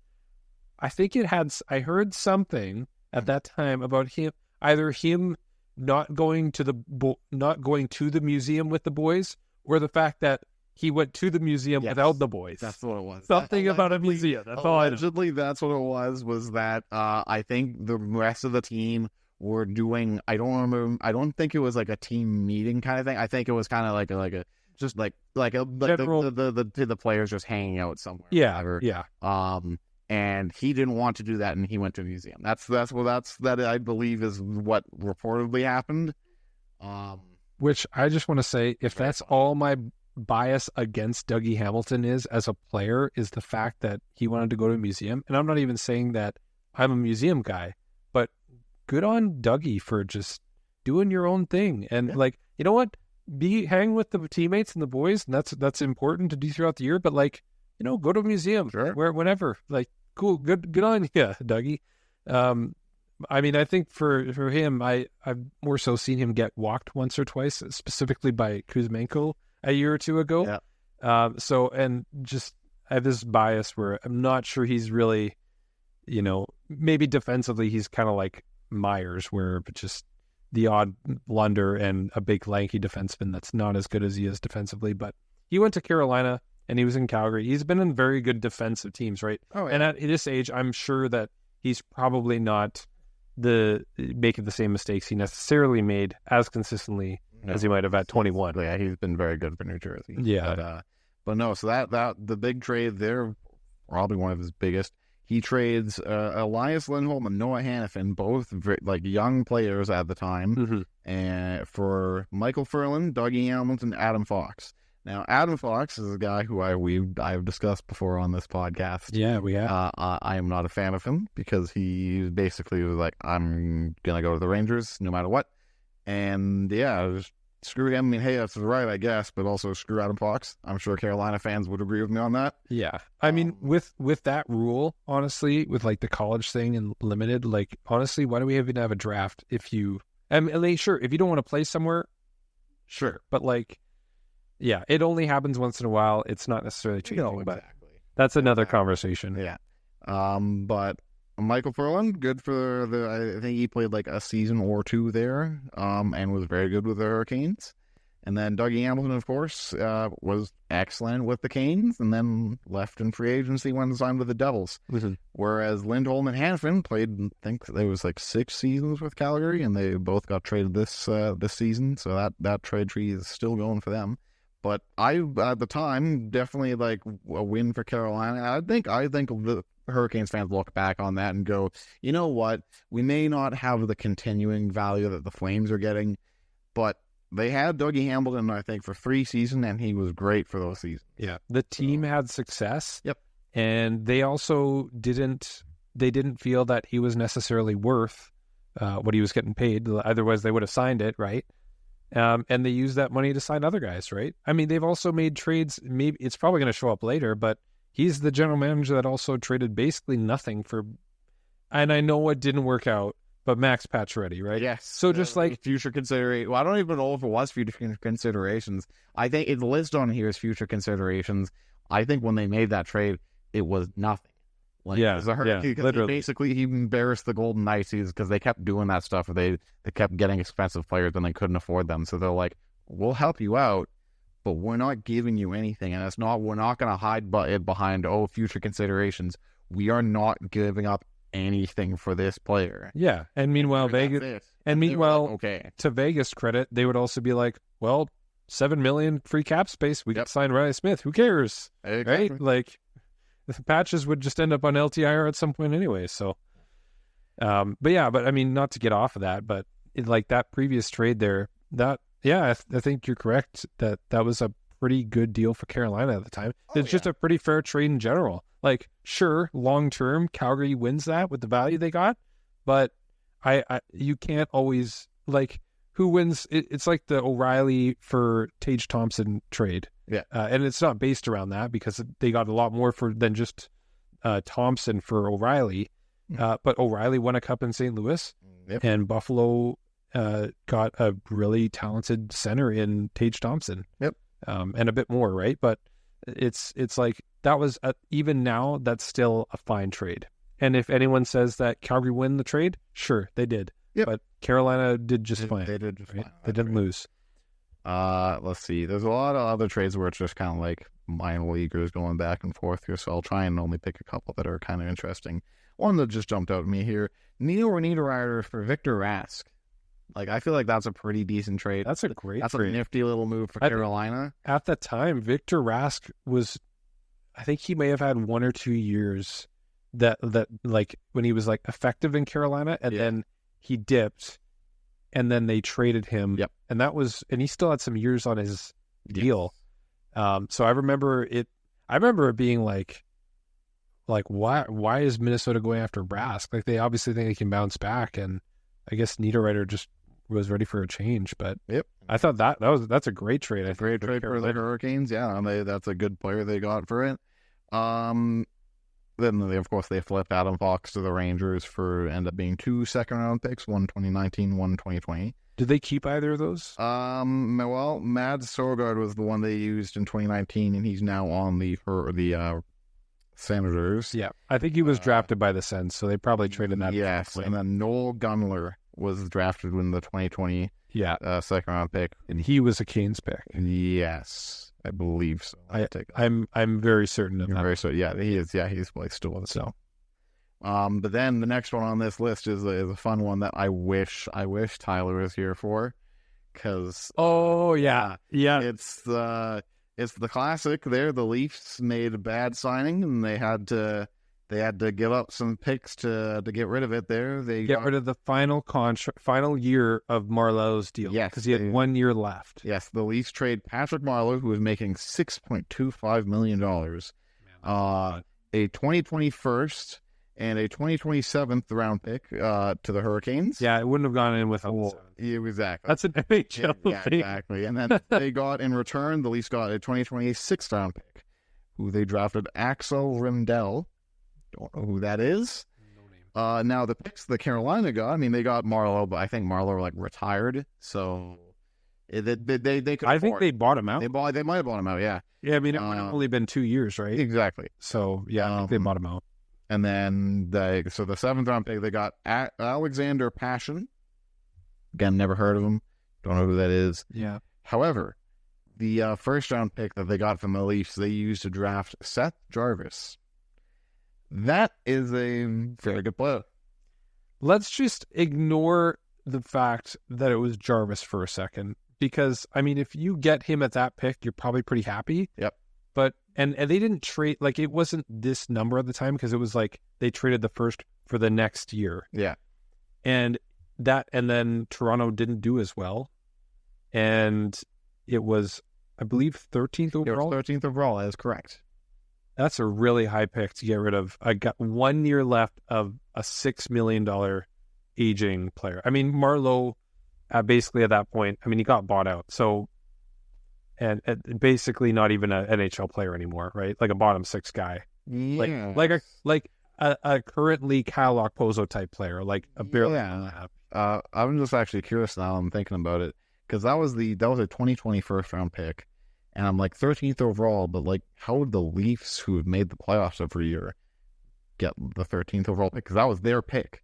I think I heard something at that time about him not going to the museum with the boys, or the fact that he went to the museum without the boys. That's what it was. Something about a museum. That's all I know. Allegedly, that's what it was that I think the rest of the team were doing, I don't think it was a team meeting kind of thing. I think it was kind of the players just hanging out somewhere. Yeah. Yeah. And he didn't want to do that, and he went to a museum. That I believe is what reportedly happened. Which I just want to say, if that's all my bias against Dougie Hamilton is as a player, is the fact that he wanted to go to a museum. And I'm not even saying that I'm a museum guy, but good on Dougie for just doing your own thing. And you know what? Hang with the teammates and the boys, and that's important to do throughout the year. But go to a museum, whenever. Cool, good on you, Dougie. I mean, I think for him, I've more so seen him get walked once or twice, specifically by Kuzmenko a year or two ago. Yeah. Just I have this bias where I'm not sure he's really, maybe defensively he's kind of like Myers, where just the odd blunder and a big lanky defenseman that's not as good as he is defensively. But he went to Carolina and he was in Calgary. He's been in very good defensive teams, right? Oh, yeah. And at this age, I'm sure that he's probably not making the same mistakes he necessarily made as consistently as he might have at 21. Yeah, he's been very good for New Jersey. Yeah. But no, so that the big trade there, probably one of his biggest. He trades Elias Lindholm and Noah Hannafin, both young players at the time, and for Michael Ferland, Dougie Hamilton, and Adam Fox. Now, Adam Fox is a guy who I've discussed before on this podcast. Yeah, we have. I am not a fan of him because he basically was like, I'm going to go to the Rangers no matter what. And just screw him. I mean, hey, that's right, I guess, but also screw Adam Fox. I'm sure Carolina fans would agree with me on that. Yeah. I mean, with that rule, honestly, with the college thing and limited, honestly, why do we even have a draft if you... sure, if you don't want to play somewhere, sure. But yeah, it only happens once in a while. It's not necessarily changing. Exactly. That's another conversation. Yeah. But Michael Furlan, good for I think he played like a season or two there, and was very good with the Hurricanes. And then Dougie Hamilton, of course, was excellent with the Canes, and then left in free agency when signed with the Devils. Mm-hmm. Whereas Lindholm and Hanifin played, I think there was like 6 seasons with Calgary, and they both got traded this season. So that trade tree is still going for them. But at the time, definitely like a win for Carolina. I think the Hurricanes fans look back on that and go, you know what? We may not have the continuing value that the Flames are getting, but they had Dougie Hamilton, I think, for 3 seasons, and he was great for those seasons. Yeah, the team had success. Yep. And they also didn't feel that he was necessarily worth what he was getting paid. Otherwise, they would have signed it, right? And they used that money to sign other guys, right? I mean, they've also made trades. Maybe it's probably going to show up later, but he's the general manager that also traded basically nothing for. And I know it didn't work out, but Max Pacioretty, right? Yes. So just like future consideration. Well, I don't even know if it was future considerations. I think it's listed on here as future considerations. I think when they made that trade, it was nothing. Like, literally. Basically, he embarrassed the Golden Knights because they kept doing that stuff. They kept getting expensive players and they couldn't afford them. So they're like, we'll help you out, but we're not giving you anything. And we're not going to hide it behind, future considerations. We are not giving up anything for this player. Yeah. And meanwhile, Vegas, to Vegas credit, they would also be like, well, $7 million free cap space. We can sign Riley Smith. Who cares? Exactly. Right? Like, the Patches would just end up on LTIR at some point anyway. So, but I mean, not to get off of that, but like that previous trade there, I think you're correct that was a pretty good deal for Carolina at the time. It's just a pretty fair trade in general. Like, sure, long term, Calgary wins that with the value they got, but you can't always, like, who wins? It's like the O'Reilly for Tage Thompson trade. Yeah. And it's not based around that because they got a lot more than just Thompson for O'Reilly. But O'Reilly won a cup in St. Louis, and Buffalo got a really talented center in Tage Thompson. Yep. And a bit more, right? But it's like that was even now that's still a fine trade. And if anyone says that Calgary win the trade, sure, they did. Yep. But Carolina did just fine. They did just fine. They didn't lose. Let's see. There's a lot of other trades where it's just kind of like minor leaguers going back and forth here, so I'll try and only pick a couple that are kind of interesting. One that just jumped out at me here: Nino Niederreiter for Victor Rask. Like, I feel like that's a pretty decent trade. That's a great trade. That's a nifty little move for Carolina. At the time, Victor Rask was, I think he may have had 1 or 2 years that like when he was like effective in Carolina, and then he dipped. And then they traded him. Yep. And he still had some years on his deal. So I remember it being like why is Minnesota going after Rask? Like, they obviously think they can bounce back, and I guess Niederreiter just was ready for a change. But I thought that's a great trade. A great trade for the Hurricanes. Yeah, and that's a good player they got for it. Then, of course, they flipped Adam Fox to the Rangers for end up being 2 second-round picks, one 2019, one 2020. Did they keep either of those? Well, Mads Søgaard was the one they used in 2019, and he's now on the Senators. Yeah, I think he was drafted by the Sens, so they probably traded that. Yes, and then Noel Gunler was drafted in the 2020 second-round pick. And he was a Canes pick. Yes. I believe so. I'm very certain of that. Very certain. Yeah, he is. Yeah, he's like still with so. But then the next one on this list is a fun one that I wish Tyler was here for, because it's the classic. There, the Leafs made a bad signing, and they had to give up some picks to get rid of it. There, they got rid of the final year of Marleau's deal. Yes, because he had 1 year left. Yes, the Leafs trade Patrick Marleau, who was making $6.25 million, a 2020 first and a 2027 round pick to the Hurricanes. Yeah, it wouldn't have gone in with exactly. That's an NHL thing. Exactly. And then they got in return, the Leafs got a 2026 round pick, who they drafted Axel Rindell. Don't know who that is. No name. Now the picks the Carolina got, I mean, they got Marleau, but I think Marleau retired, so They could I think they bought him out. They might have bought him out, yeah. Yeah, I mean, it would have only been 2 years, right? Exactly. So, yeah, I think they bought him out. And then, the 7th round pick, they got Alexander Passion. Again, never heard of him. Don't know who that is. Yeah. However, the 1st round pick that they got from the Leafs, they used to draft Seth Jarvis. That is a very good player. Let's just ignore the fact that it was Jarvis for a second. Because, I mean, if you get him at that pick, you're probably pretty happy. Yep. But, and they didn't trade, like, it wasn't this number at the time because it was like they traded the first for the next year. Yeah. And then Toronto didn't do as well. And it was, I believe, 13th overall. It was 13th overall, that is correct. That's a really high pick to get rid of. I got 1 year left of a $6 million aging player. I mean, Marleau, basically at that point, I mean, he got bought out. So, and basically not even an NHL player anymore, right? Like a bottom 6 guy. Yeah. Like a currently Kyle Okposo type player, like a barely. Yeah. I'm just actually curious now. I'm thinking about it because that was a 2020 first round pick, and I'm like 13th overall. But like, how would the Leafs, who have made the playoffs every year, get the 13th overall pick? Because that was their pick.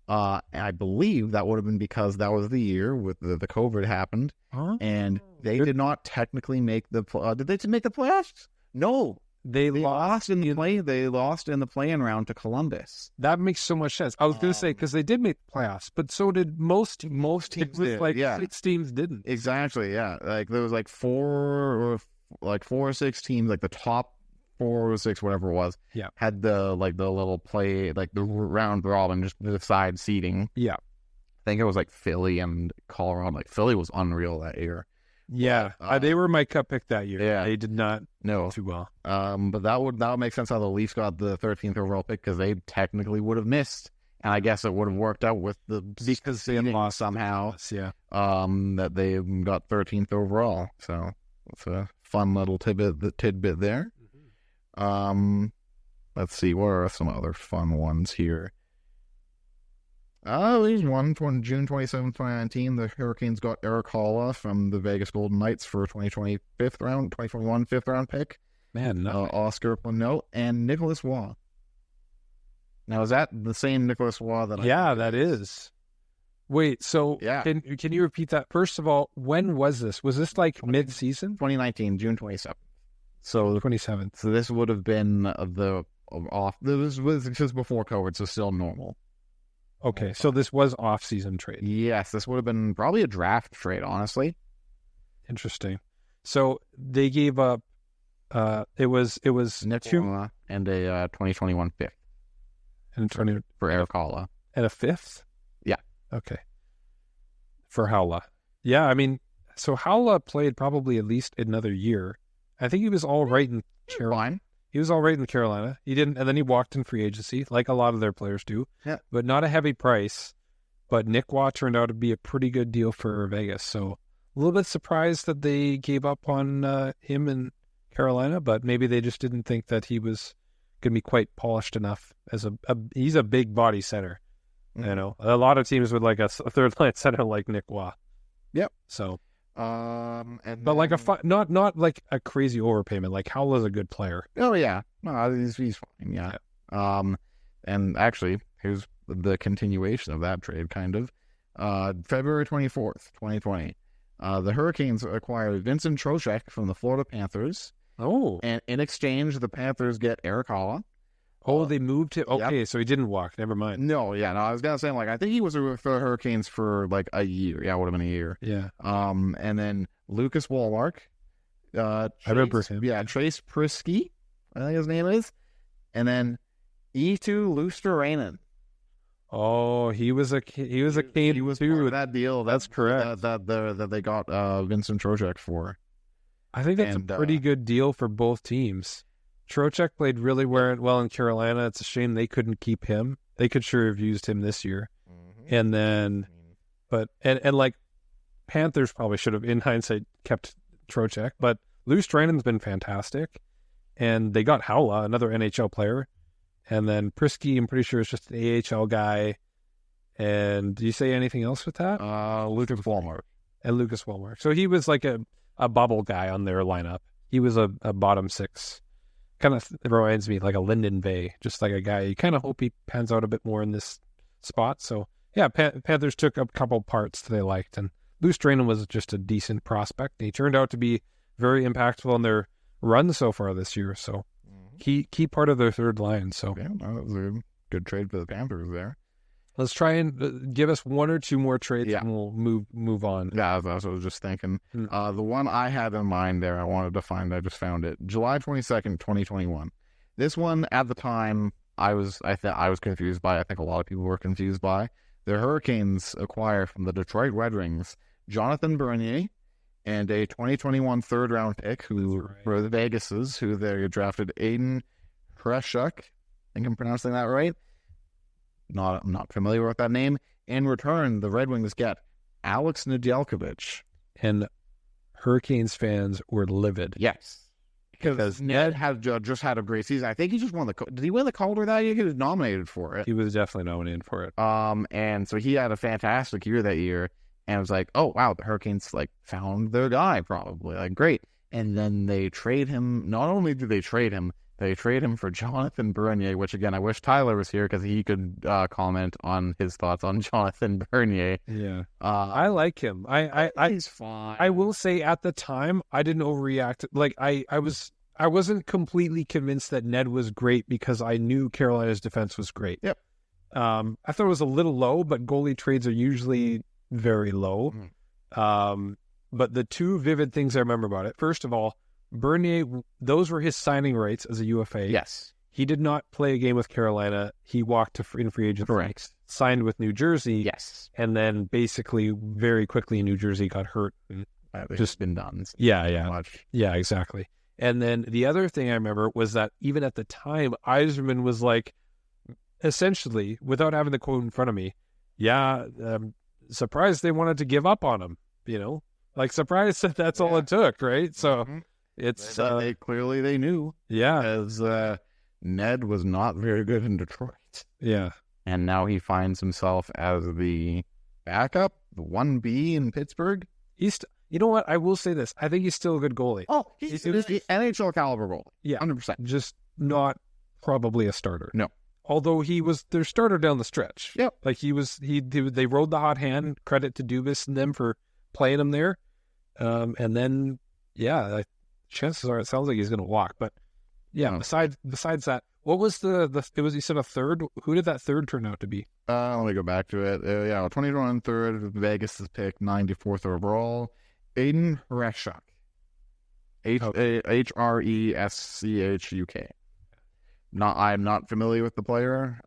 And I believe that would have been because that was the year with the COVID happened, and they did not technically make the. Did they make the playoffs? No. They lost in the play. They lost in the play-in round to Columbus. That makes so much sense. I was going to say because they did make the playoffs, but so did most teams. Did. Like 6 teams didn't. Exactly. Yeah. Like there was like 4 or 6 teams. Like the top 4 or 6, whatever it was. Yeah. Had the little play, like the round robin, just the side seeding. Yeah. I think it was like Philly and Colorado. Like Philly was unreal that year. Yeah, they were my cup pick that year. Yeah, they did not do too well. But that would make sense how the Leafs got the 13th overall pick because they technically would have missed, and I guess it would have worked out with because they lost somehow. Yeah, that they got 13th overall. So it's a fun little tidbit there. Mm-hmm. Let's see, what are some other fun ones here? There's one from June 27, 2019. The Hurricanes got Erik Haula from the Vegas Golden Knights for 2021 5th round pick. Man, Oscar Plano and Nicholas Waugh. Now, is that the same Nicholas Waugh that that is. Wait, so can you repeat that? First of all, when was this? Was this like mid-season? 2019, June 27th. So 27th. So this would have been this was just before COVID, so still normal. Okay, so this was off-season trade. Yes, this would have been probably a draft trade, honestly. Interesting. So they gave up. It was Nicholas and a 2021 5th. And for Erik Haula. And a 5th? Yeah. Okay. For Haula. Yeah, I mean, so Haula played probably at least another year. I think he was all right in Carolina. He was all right in Carolina. He didn't, and then he walked in free agency, like a lot of their players do. Yeah. But not a heavy price. But Nick Waugh turned out to be a pretty good deal for Vegas. So a little bit surprised that they gave up on him in Carolina, but maybe they just didn't think that he was going to be quite polished enough as he's a big body center. Mm-hmm. You know, a lot of teams would like a third line center like Nick Waugh. Yep. So. But like not like a crazy overpayment. Like Howell's a good player. Oh yeah, no, he's fine. Yeah. And actually, here's the continuation of that trade. Kind of, February 24th, 2020, the Hurricanes acquired Vincent Trocheck from the Florida Panthers. Oh, and in exchange, the Panthers get Erik Haula. Oh, they moved him. Okay, yep. So he didn't walk. Never mind. No, I was gonna say I think he was with the Hurricanes for like a year. Yeah, it would have been a year. Yeah. And then Lucas Wallmark. I remember him. Yeah, Trace Prisky, I think his name is, and Eetu Luostarinen. Oh, he was a Cane. He was part of that deal. That's correct. That they got Vincent Trocheck for. I think that's a pretty good deal for both teams. Trocheck played really well in Carolina. It's a shame they couldn't keep him. They could sure have used him this year. Mm-hmm. And then, and like Panthers probably should have, in hindsight, kept Trocheck. But Luostarinen's been fantastic. And they got Haula, another NHL player. And then Prisky, I'm pretty sure, is just an AHL guy. And do you say anything else with that? Lucas Wallmark. and Lucas Wallmark. So he was like a bubble guy on their lineup. He was a bottom six. Kind of reminds me like a Lyndon Bay, just like a guy you kind of hope he pans out a bit more in this spot. So yeah, Panthers took a couple parts that they liked, and Lou Strainen was just a decent prospect. He turned out to be very impactful in their run so far this year. So key part of their third line. So yeah, that was a good trade for the Panthers there. Let's try and give us one or two more trades, and we'll move on. Yeah, that's what I was just thinking. The one I had in mind there, I wanted to find. I just found it. July 22nd, 2021. This one at the time, I was confused by. I think a lot of people were confused by. The Hurricanes acquire from the Detroit Red Wings Jonathan Bernier and a 2021 third round pick for the Vegases, who they drafted Aiden Preshuk. I think I'm pronouncing that right. I'm not familiar with that name. In return, the Red Wings get Alex Nedeljkovic. And Hurricanes fans were livid. Yes. Because Ned had just had a great season. I think he just won did he win the Calder that year? He was nominated for it. He was definitely nominated for it. And so he had a fantastic year that year. And it was like, oh, wow, the Hurricanes, like, found their guy probably. Like, great. And then they trade him. Not only did they trade him for Jonathan Bernier, which, again, I wish Tyler was here because he could comment on his thoughts on Jonathan Bernier. Yeah. I like him. He's fine. I will say at the time, I didn't overreact. Like, I wasn't completely convinced that Ned was great because I knew Carolina's defense was great. Yep. I thought it was a little low, but goalie trades are usually very low. But the two vivid things I remember about it, first of all, Bernier, those were his signing rights as a UFA. Yes. He did not play a game with Carolina. He walked in free agency. Correct. Signed with New Jersey. Yes. And then basically very quickly New Jersey got hurt. And just been done. Yeah. Much. Yeah, exactly. And then the other thing I remember was that even at the time, Yzerman was like, essentially, without having the quote in front of me, surprised they wanted to give up on him, Like, surprised that that's all it took, right? So it's... they knew. Yeah. As Ned was not very good in Detroit. Yeah. And now he finds himself as the backup, the 1B in Pittsburgh. You know what? I will say this. I think he's still a good goalie. Oh, he's an NHL caliber goalie. Yeah. 100%. Just not probably a starter. No. Although he was their starter down the stretch. Yep. Like they rode the hot hand. Credit to Dubas and them for playing him there. And then, chances are it sounds like he's going to walk. But yeah, besides that, what was you said a third? Who did that third turn out to be? Let me go back to it. 21 third, Vegas' pick, 94th overall. Aiden Preshuk. Hreschuk. I'm not familiar with the player,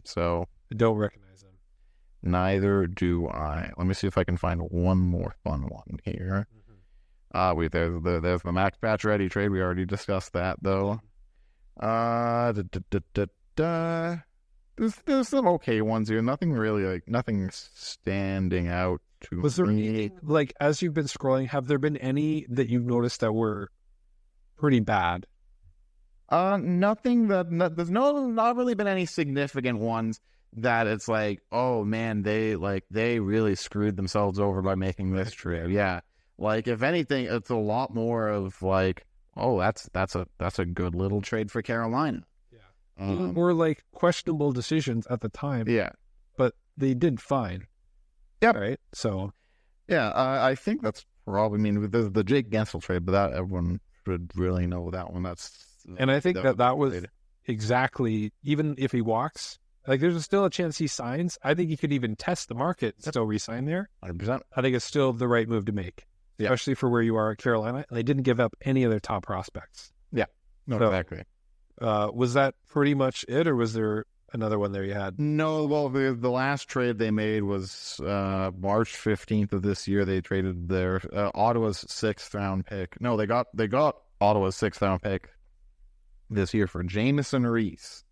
so I don't recognize him. Neither do I. Let me see if I can find one more fun one here. There's the Max Pacioretty trade. We already discussed that though. There's some okay ones here. Nothing really nothing standing out to Was there me. Like, as you've been scrolling, have there been any that you've noticed that were pretty bad? Nothing there's not really been any significant ones that it's like, oh man, they really screwed themselves over by making this trade. Yeah. Like, if anything, it's a lot more of like, oh, that's a good little trade for Carolina. Yeah. Or like questionable decisions at the time. Yeah. But they did fine. Yep. Right. So yeah, I think that's probably, there's the Jake Gensel trade, but that everyone should really know that one. And I think that was exactly, even if he walks, like, there's still a chance he signs. I think he could even test the market and still re-sign there. 100%. I think it's still the right move to make, especially for where you are at Carolina. And they didn't give up any of their top prospects. Yeah, exactly. Was that pretty much it, or was there another one there you had? No, well, the last trade they made was March 15th of this year. They traded their Ottawa's 6th round pick. No, they got Ottawa's 6th round pick this year for Jamieson Reese.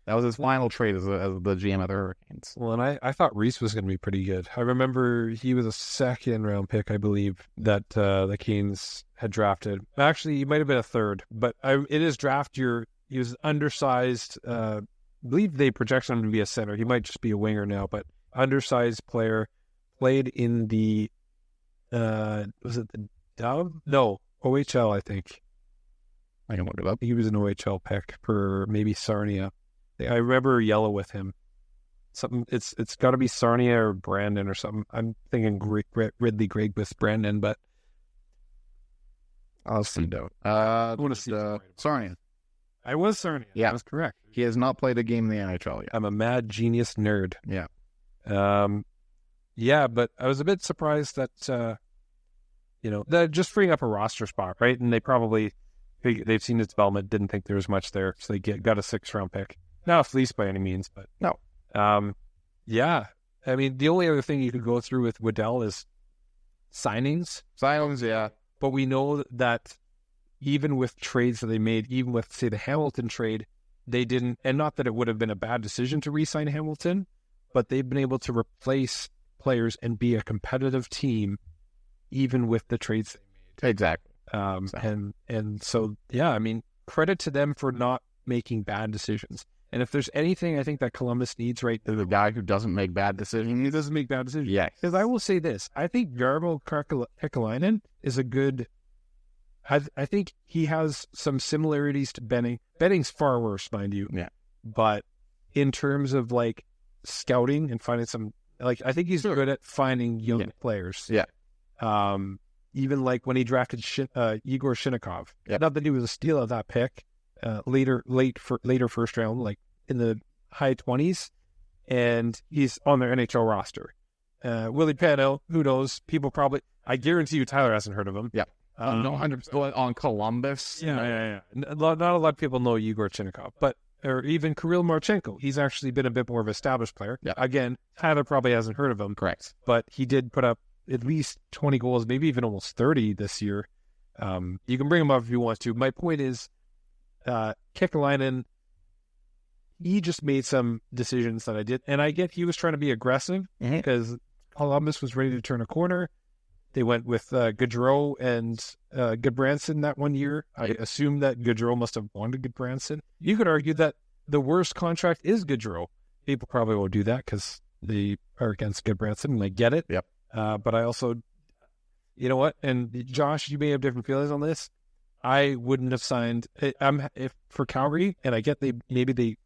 That was his final trade as the GM of the Hurricanes. Well, and I thought Reese was going to be pretty good. I remember he was a 2nd round pick, I believe, that the Canes had drafted. Actually, he might have been a 3rd, but it is draft year. He was undersized. I believe they projected him to be a center. He might just be a winger now, but undersized player, played in the Was it the Dove? No, OHL, I think. I can look it up. He was an OHL pick for maybe Sarnia. I remember yellow with him. Something. It's got to be Sarnia or Brandon or something. I'm thinking Ridley Gregg with Brandon, but I'll see. I want to see. Sarnia. I was Sarnia. Yeah, that's correct. He has not played a game in the NHL yet. I'm a mad genius nerd. Yeah. Yeah, but I was a bit surprised that that just freeing up a roster spot, right? And they probably they've seen his development, didn't think there was much there, so they got a 6th-round pick. Not fleeced by any means, but no. Yeah. I mean, the only other thing you could go through with Waddell is signings. Yeah. But we know that even with trades that they made, even with, say, the Hamilton trade, they didn't, and not that it would have been a bad decision to re-sign Hamilton, but they've been able to replace players and be a competitive team even with the trades they made. Exactly. And so, yeah, I mean, credit to them for not making bad decisions. And if there's anything I think that Columbus needs right now, the guy who doesn't make bad decisions. He doesn't make bad decisions. Yeah. Because I will say this. I think Jarmo Kekalainen is a good... I think he has some similarities to Benning. Benning's far worse, mind you. Yeah. But in terms of, like, scouting and finding some... Like, I think he's good at finding young players. Yeah. Even, like, when he drafted Igor Shinnikov. Yeah. Not that he was a steal of that pick. Later first round, like in the high 20s, and he's on their NHL roster. Willie Pano, who knows? People probably, I guarantee you, Tyler hasn't heard of him. Yeah, no, 100% on Columbus. Yeah. Not a lot of people know Igor Chinnikov, or even Kirill Marchenko. He's actually been a bit more of an established player. Yeah. Again, Tyler probably hasn't heard of him. Correct, but he did put up at least 20 goals, maybe even almost 30 this year. You can bring him up if you want to. My point is, Kekalainen, he just made some decisions that I did, and I get he was trying to be aggressive because Columbus was ready to turn a corner. They went with Gaudreau and Goodbranson that one year. I assume that Gaudreau must have wanted Goodbranson. You could argue that the worst contract is Gaudreau. People probably won't do that because they are against Goodbranson, and I get it. Yep. But I also, you know what? And Josh, you may have different feelings on this. I wouldn't have signed. If for Calgary, and I get maybe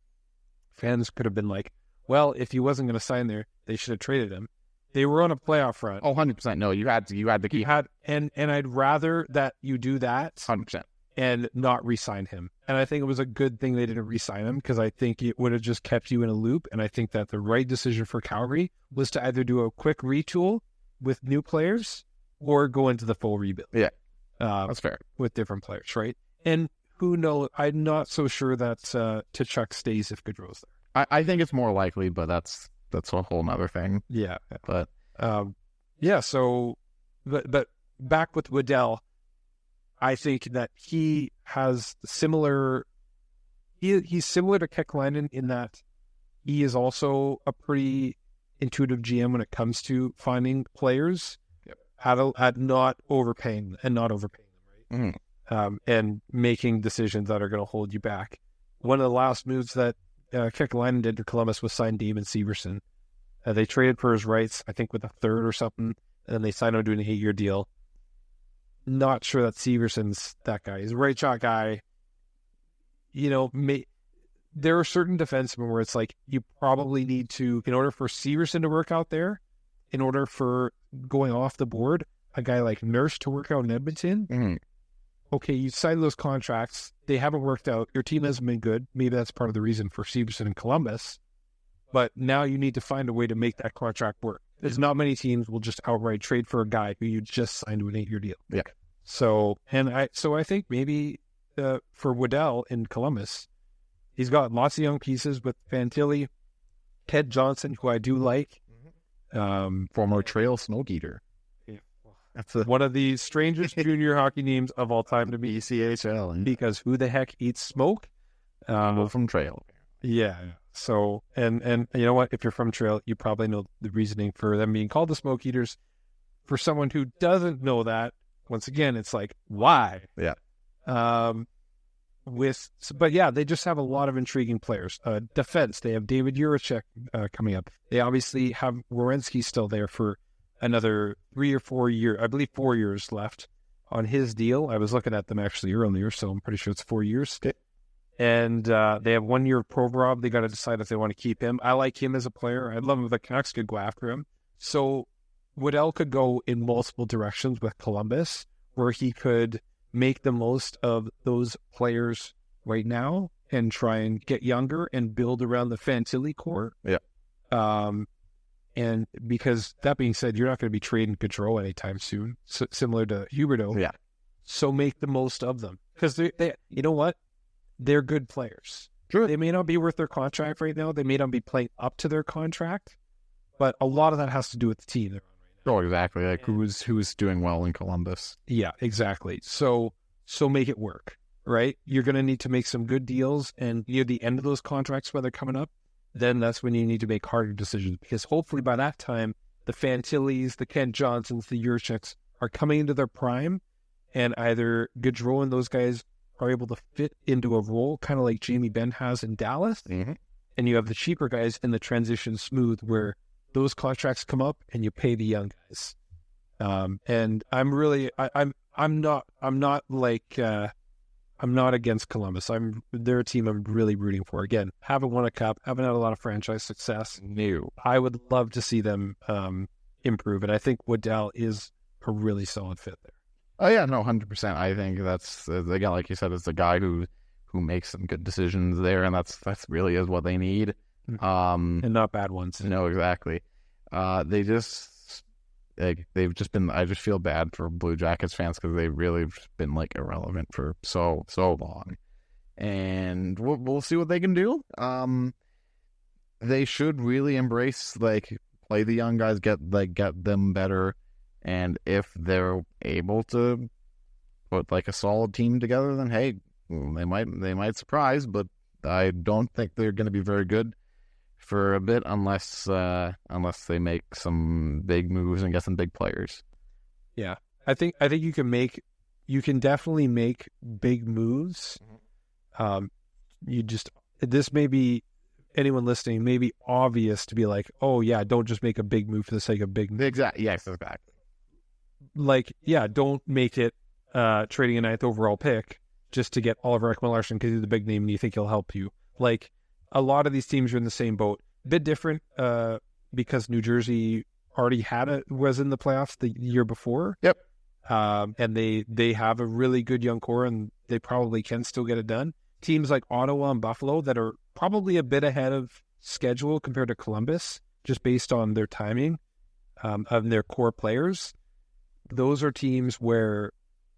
fans could have been like, well, if he wasn't going to sign there, they should have traded him. They were on a playoff run. Oh, 100%. No, you had to keep. And I'd rather that you do that 100% and not re-sign him. And I think it was a good thing they didn't re-sign him because I think it would have just kept you in a loop. And I think that the right decision for Calgary was to either do a quick retool with new players or go into the full rebuild. Yeah. That's fair. With different players, right? And who knows? I'm not so sure that Tkachuk stays if Gaudreau's there. I think it's more likely, but that's a whole nother thing. Yeah. But yeah. So, but back with Waddell, I think that he has similar. He's similar to Kekalainen in that he is also a pretty intuitive GM when it comes to finding players. At not overpaying them, right? And making decisions that are going to hold you back. One of the last moves that Kekalainen did to Columbus was sign Damon Severson. They traded for his rights, I think, with a third or something, and then they signed him to an 8-year deal. Not sure that Severson's that guy. He's a right shot guy. There are certain defensemen where it's like you probably need to, in order for Severson to work out there, in order for going off the board, a guy like Nurse to work out in Edmonton, okay, you signed those contracts. They haven't worked out. Your team hasn't been good. Maybe that's part of the reason for Severson and Columbus. But now you need to find a way to make that contract work. There's not many teams will just outright trade for a guy who you just signed to an 8-year deal. Yeah. So I think maybe for Waddell in Columbus, he's got lots of young pieces with Fantilli, Ted Johnson, who I do like. Former Trail Smoke Eater. Yeah. That's one of the strangest junior hockey names of all time to me. ECHL. Because who the heck eats smoke? From Trail. Yeah. So, and you know what? If you're from Trail, you probably know the reasoning for them being called the Smoke Eaters. For someone who doesn't know that, once again, it's like, why? Yeah. But yeah, they just have a lot of intriguing players. Defense, they have David Juracek coming up. They obviously have Werenski still there for another 3 or 4 years, I believe 4 years left on his deal. I was looking at them actually earlier, so I'm pretty sure it's 4 years. And they have 1 year of Provorov. They got to decide if they want to keep him. I like him as a player. I'd love if the Canucks could go after him. So Waddell could go in multiple directions with Columbus, where he could make the most of those players right now and try and get younger and build around the Fantilli core. Yeah. And because that being said, you're not going to be trading Gaudreau anytime soon, similar to Huberdeau. Yeah. So make the most of them. Because they, you know what? They're good players. True. They may not be worth their contract right now. They may not be playing up to their contract, but a lot of that has to do with the team they're on right now. Oh, exactly. Like who's doing well in Columbus. Yeah, exactly. So make it work, right? You're going to need to make some good deals, and near the end of those contracts when they're coming up, then that's when you need to make harder decisions, because hopefully by that time, the Fantillis, the Kent Johnsons, the Yurchiks are coming into their prime, and either Gaudreau and those guys are able to fit into a role, kind of like Jamie Benn has in Dallas, and you have the cheaper guys in the transition smooth, where those contracts come up and you pay the young guys. And I'm really, I'm not against Columbus. They're a team I'm really rooting for. Again, haven't won a cup, haven't had a lot of franchise success. No. I would love to see them improve, and I think Waddell is a really solid fit there. Oh yeah, no, 100%. I think that's again, like you said, it's a guy who makes some good decisions there, and that's really is what they need. And not bad ones. No, exactly. They've just been. I just feel bad for Blue Jackets fans because they've really been like irrelevant for so long, and we'll see what they can do. They should really embrace play the young guys, get them better, and if they're able to put a solid team together, then hey, they might surprise, but I don't think they're going to be very good for a bit unless they make some big moves and get some big players. Yeah, I think you can definitely make big moves. This may be, anyone listening may be obvious to be like, oh yeah, don't just make a big move for the sake of big move. Exactly. Yes, exactly. Don't make it trading a 9th overall pick just to get Oliver Ekman-Larsson because he's the big name and you think he'll help you. A lot of these teams are in the same boat. A bit different because New Jersey already was in the playoffs the year before. Yep. And they have a really good young core, and they probably can still get it done. Teams like Ottawa and Buffalo that are probably a bit ahead of schedule compared to Columbus, just based on their timing of their core players. Those are teams where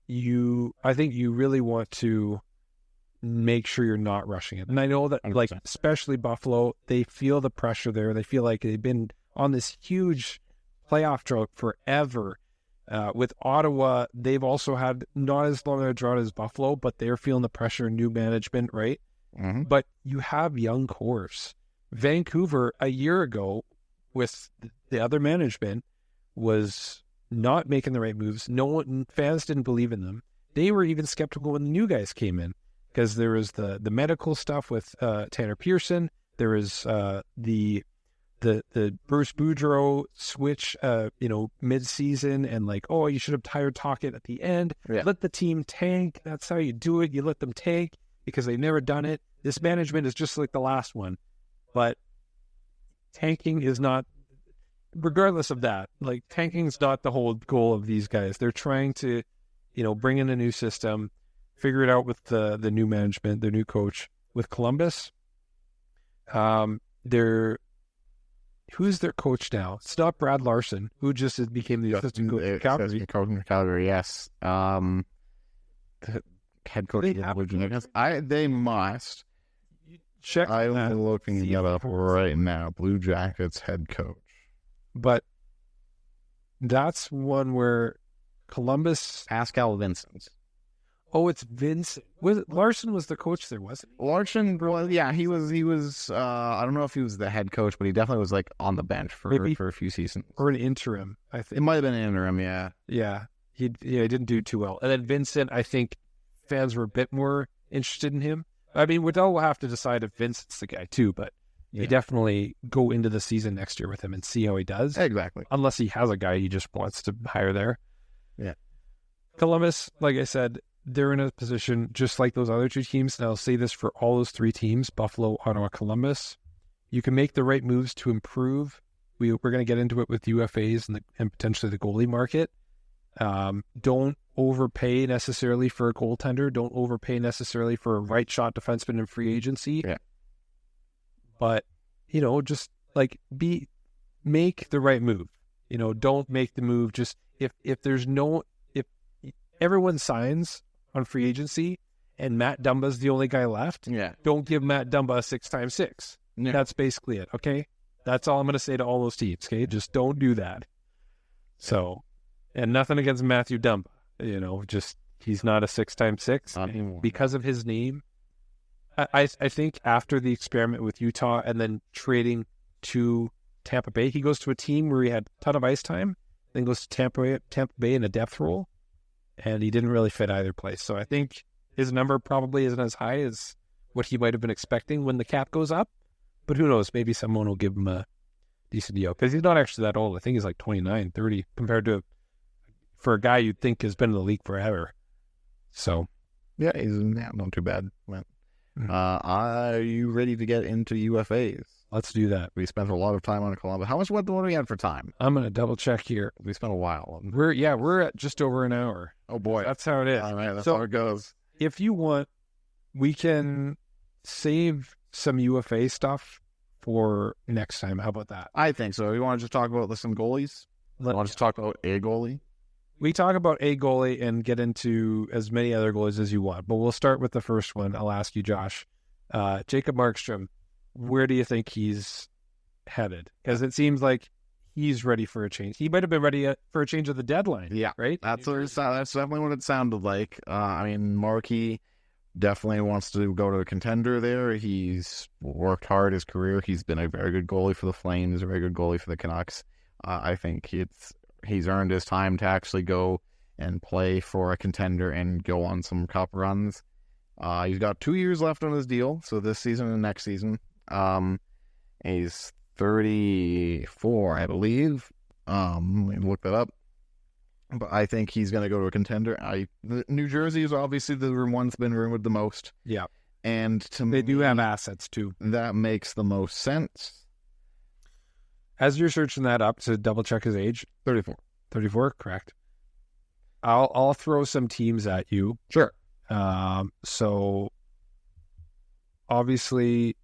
I think you really want to make sure you're not rushing it. And I know that 100%. Especially Buffalo, they feel the pressure there. They feel like they've been on this huge playoff drought forever. With Ottawa, they've also had not as long a drought as Buffalo, but they're feeling the pressure, new management, right? Mm-hmm. But you have young cores. Vancouver, a year ago, with the other management, was not making the right moves. Fans didn't believe in them. They were even skeptical when the new guys came in, because there was the medical stuff with Tanner Pearson. There was the Bruce Boudreau switch, mid-season, and you should have hired Tocchet at the end. Yeah. Let the team tank. That's how you do it. You let them tank because they've never done it. This management is just like the last one, but tanking is not. Regardless of that, tanking is not the whole goal of these guys. They're trying to, bring in a new system, figure it out with the new management, the new coach. With Columbus, who's their coach now? It's not Brad Larson, who just became the assistant coach in Calgary. Assistant coach in Calgary, yes. The head coach. They must. Check. I'm looking it up right now. Blue Jackets head coach. But that's one where Columbus. Pascal Vincent. Oh, it's Vincent. Larson was the coach there, wasn't he? Larson, well, yeah, he was. I don't know if he was the head coach, but he definitely was on the bench for a few seasons, or an interim. I think it might have been an interim. Yeah, yeah. He didn't do too well. And then Vincent, I think fans were a bit more interested in him. I mean, Waddell will have to decide if Vincent's the guy too, but you definitely go into the season next year with him and see how he does. Exactly. Unless he has a guy he just wants to hire there. Yeah. Columbus, like I said, they're in a position just like those other two teams. And I'll say this for all those three teams, Buffalo, Ottawa, Columbus. You can make the right moves to improve. We're going to get into it with UFAs and potentially the goalie market. Don't overpay necessarily for a goaltender. Don't overpay necessarily for a right shot defenseman in free agency. Yeah. But, just like make the right move. Don't make the move just if everyone signs on free agency and Matt Dumba's the only guy left, don't give Matt Dumba a 6x6. Yeah. That's basically it, okay? That's all I'm going to say to all those teams, okay? Just don't do that. So, and nothing against Matthew Dumba, just he's not a 6x6 because of his name. I think after the experiment with Utah and then trading to Tampa Bay, he goes to a team where he had a ton of ice time, then goes to Tampa Bay in a depth role, and he didn't really fit either place. So I think his number probably isn't as high as what he might have been expecting when the cap goes up. But who knows? Maybe someone will give him a decent deal because he's not actually that old. I think he's like 29, 30 compared to for a guy you'd think has been in the league forever. So, yeah, he's not too bad. Are you ready to get into UFAs? Let's do that. We spent a lot of time on Columbus. How much what do we have for time? I'm going to double check here. We spent a while. We're at just over an hour. Oh boy. That's how it is. All right, that's how it goes. If you want, we can save some UFA stuff for next time. How about that? I think so. You want to just talk about some goalies? Want to just talk about a goalie? We talk about a goalie and get into as many other goalies as you want, but we'll start with the first one. I'll ask you, Josh. Jacob Markstrom, where do you think he's headed? Because it seems like he's ready for a change. He might have been ready for a change at the deadline. Yeah, right? That's definitely what it sounded like. Markey definitely wants to go to a contender there. He's worked hard his career. He's been a very good goalie for the Flames, a very good goalie for the Canucks. I think he's earned his time to actually go and play for a contender and go on some cup runs. He's got 2 years left on his deal, so this season and next season. He's 34, I believe. Let me look that up. But I think he's going to go to a contender. New Jersey is obviously the one's been rumored the most. Yeah. And they do have assets, too. That makes the most sense. As you're searching that up to double check his age. 34. 34, correct. I'll throw some teams at you. Sure. So, obviously,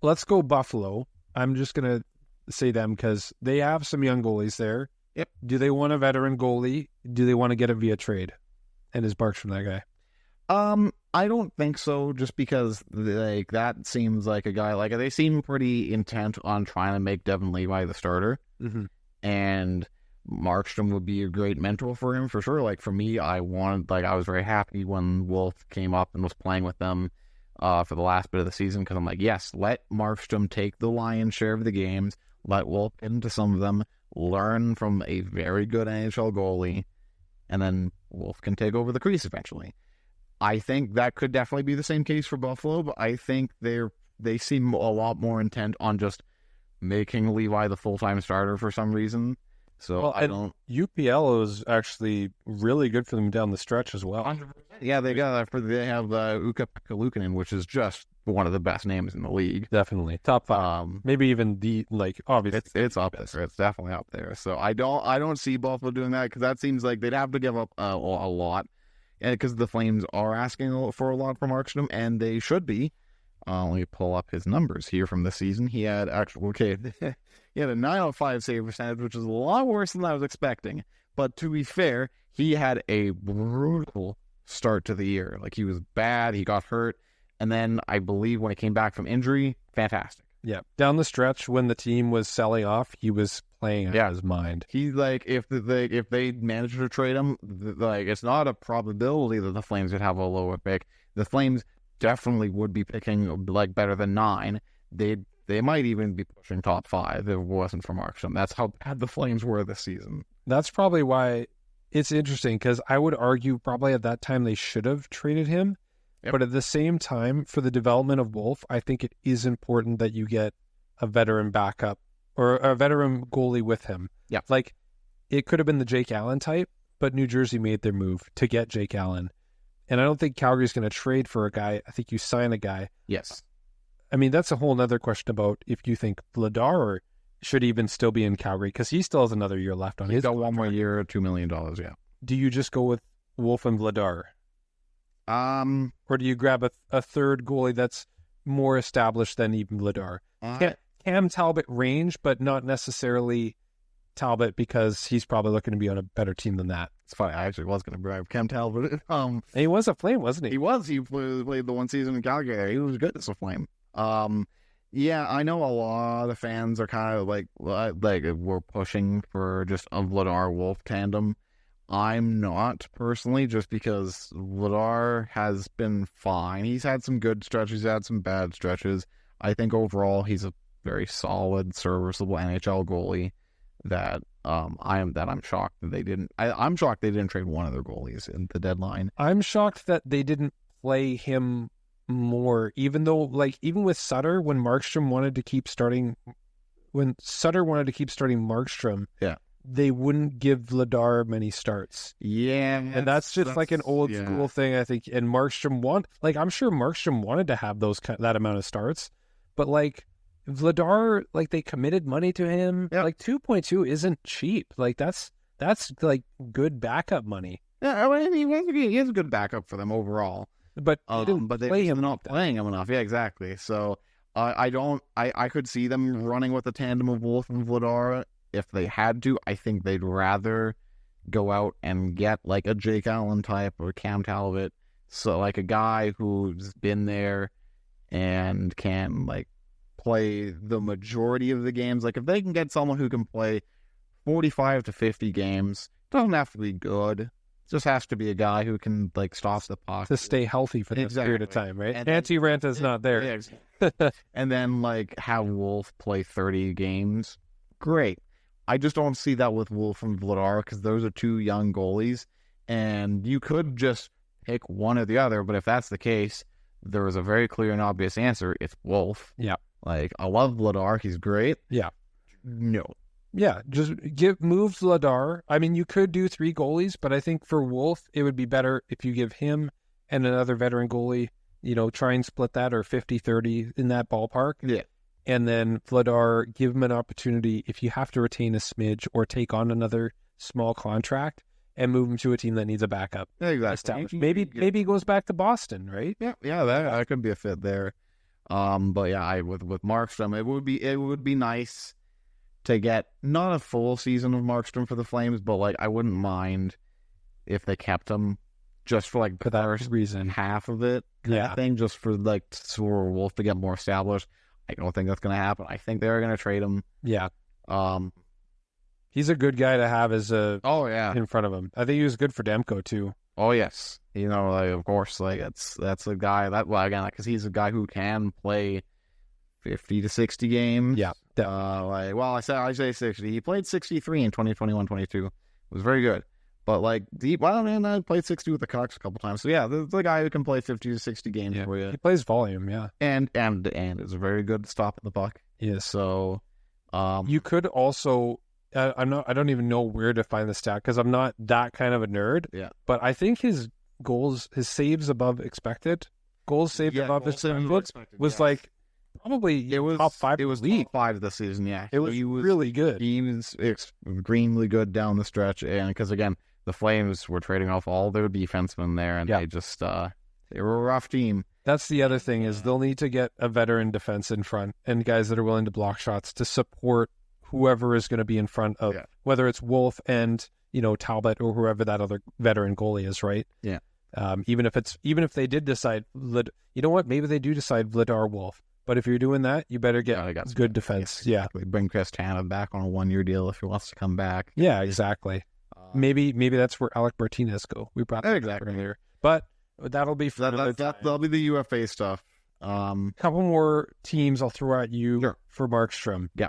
let's go Buffalo. I'm just going to say them because they have some young goalies there. Yep. Do they want a veteran goalie? Do they want to get him via trade? And is Barks from that guy? I don't think so, just because that seems like a guy, they seem pretty intent on trying to make Devin Levi the starter. Mm-hmm. And Markstrom would be a great mentor for him, for sure. For me, I was very happy when Wolf came up and was playing with them for the last bit of the season, because I'm like, yes, let Markstrom take the lion's share of the games, let Wolf get into some of them, learn from a very good NHL goalie, and then Wolf can take over the crease eventually. I think that could definitely be the same case for Buffalo, but I think they seem a lot more intent on just making Levi the full-time starter for some reason. So UPL is actually really good for them down the stretch as well. 100%. Yeah, they have Ukko Pekka-Luukkonen, which is just one of the best names in the league. Definitely top 5. Maybe even obviously it's up there. It's definitely up there. So I don't see Buffalo doing that, because that seems like they'd have to give up a lot, and because the Flames are asking for a lot from Markstrom, and they should be. Let me pull up his numbers here from the season. He had he had a 905 save percentage, which is a lot worse than I was expecting. But to be fair, he had a brutal start to the year. He was bad. He got hurt. And then I believe when he came back from injury, fantastic. Yeah. Down the stretch when the team was selling off, he was playing out of his mind. He's if they managed to trade him, it's not a probability that the Flames would have a lower pick. The Flames definitely would be picking better than 9. They might even be pushing top 5 if it wasn't for Markstrom. That's how bad the Flames were this season. That's probably why it's interesting, because I would argue probably at that time they should have traded him, Yep. But at the same time, for the development of Wolf, I think it is important that you get a veteran backup or a veteran goalie with him. Yeah. Like, it could have been the Jake Allen type, but New Jersey made their move to get Jake Allen. And I don't think Calgary's going to trade for a guy. I think you sign a guy. Yes. I mean, that's a whole other question about if you think Vladar should even still be in Calgary, because he still has another year left on his. He's got one more year, $2 million, yeah. Do you just go with Wolf and Vladar? Or do you grab a third goalie that's more established than even Vladar? Cam Talbot range, but not necessarily Talbot, because he's probably looking to be on a better team than that. It's funny. I actually was going to grab Cam Talbot. And he was a Flame, wasn't he? He was. He played the one season in Calgary. He was good as a Flame. Yeah, I know a lot of fans are kind of like we're pushing for just a Vladar Wolf tandem. I'm not personally, just because Vladar has been fine. He's had some good stretches, he's had some bad stretches. I think overall he's a very solid, serviceable NHL goalie that I'm shocked that they didn't. I'm shocked they didn't trade one of their goalies in the deadline. I'm shocked that they didn't play him more, even though, like, even with Sutter, when Sutter wanted to keep starting Markstrom, yeah, they wouldn't give Vladar many starts. Yeah, and that's like an old school thing, I think. And Markstrom I'm sure Markstrom wanted to have that amount of starts, but like Vladar, like, they committed money to him. Yep. Like 2.2 isn't cheap. Like that's like good backup money. Yeah, I mean, he is a good backup for them overall. But they're not playing him enough. Yeah, exactly. So I could see them running with a tandem of Wolf and Vladar if they had to. I think they'd rather go out and get like a Jake Allen type or Cam Talbot. So like a guy who's been there and can like play the majority of the games. Like if they can get someone who can play 45 to 50 games, doesn't have to be good. Just has to be a guy who can like stop the puck to stay healthy for this period of time, right? And Antti Ranta's not there. Yeah, exactly. And then like have Wolf play 30 games. Great. I just don't see that with Wolf and Vladar, because those are two young goalies, and you could just pick one or the other. But if that's the case, there is a very clear and obvious answer. It's Wolf. Yeah. Like, I love Vladar. He's great. Yeah. No. Yeah, just move Vladar. I mean, you could do 3 goalies, but I think for Wolf, it would be better if you give him and another veteran goalie, try and split that, or 50-30 in that ballpark. Yeah. And then Vladar, give him an opportunity if you have to retain a smidge or take on another small contract, and move him to a team that needs a backup. Exactly. Maybe he goes back to Boston, right? Yeah, that could be a fit there. But yeah, with Markstrom, it would be nice to get not a full season of Markstrom for the Flames, but like I wouldn't mind if they kept him just for like for that first reason, half of it. I think just for like for Wolf to get more established. I don't think that's going to happen. I think they're going to trade him. Yeah. He's a good guy to have as in front of him. I think he was good for Demko too. Oh yes, like of course, like that's a guy that because he's a guy who can play 50 to 60 games. Yeah. I say 60. He played 63 in 2021-22. It was very good. But like I played 60 with the Cox a couple times. So yeah, there's a guy who can play 50 to 60 games for you. He plays volume, yeah. And is a very good stop at the puck. Yes. So you could also I don't even know where to find the stat, because I'm not that kind of a nerd. Yeah. But I think his saves above expected, goals saved above expected was like probably top 5. It was top 5 this season. Yeah, he was really good. He was extremely good down the stretch, and because again, the Flames were trading off all their defensemen there, and they just they were a rough team. That's the other thing, is they'll need to get a veteran defense in front and guys that are willing to block shots to support whoever is going to be in front of, whether it's Wolf and Talbot or whoever that other veteran goalie is, right? Yeah. Even if they did decide, maybe they do decide Vladar Wolf. But if you're doing that, you better get good defense. Yeah. Exactly. Bring Kris back on a 1-year deal if he wants to come back. Yeah, exactly. Maybe that's where Alec Martinez go. We brought that exactly earlier. But that'll be that'll be the UFA stuff. Couple more teams I'll throw at you for Markstrom. Yeah.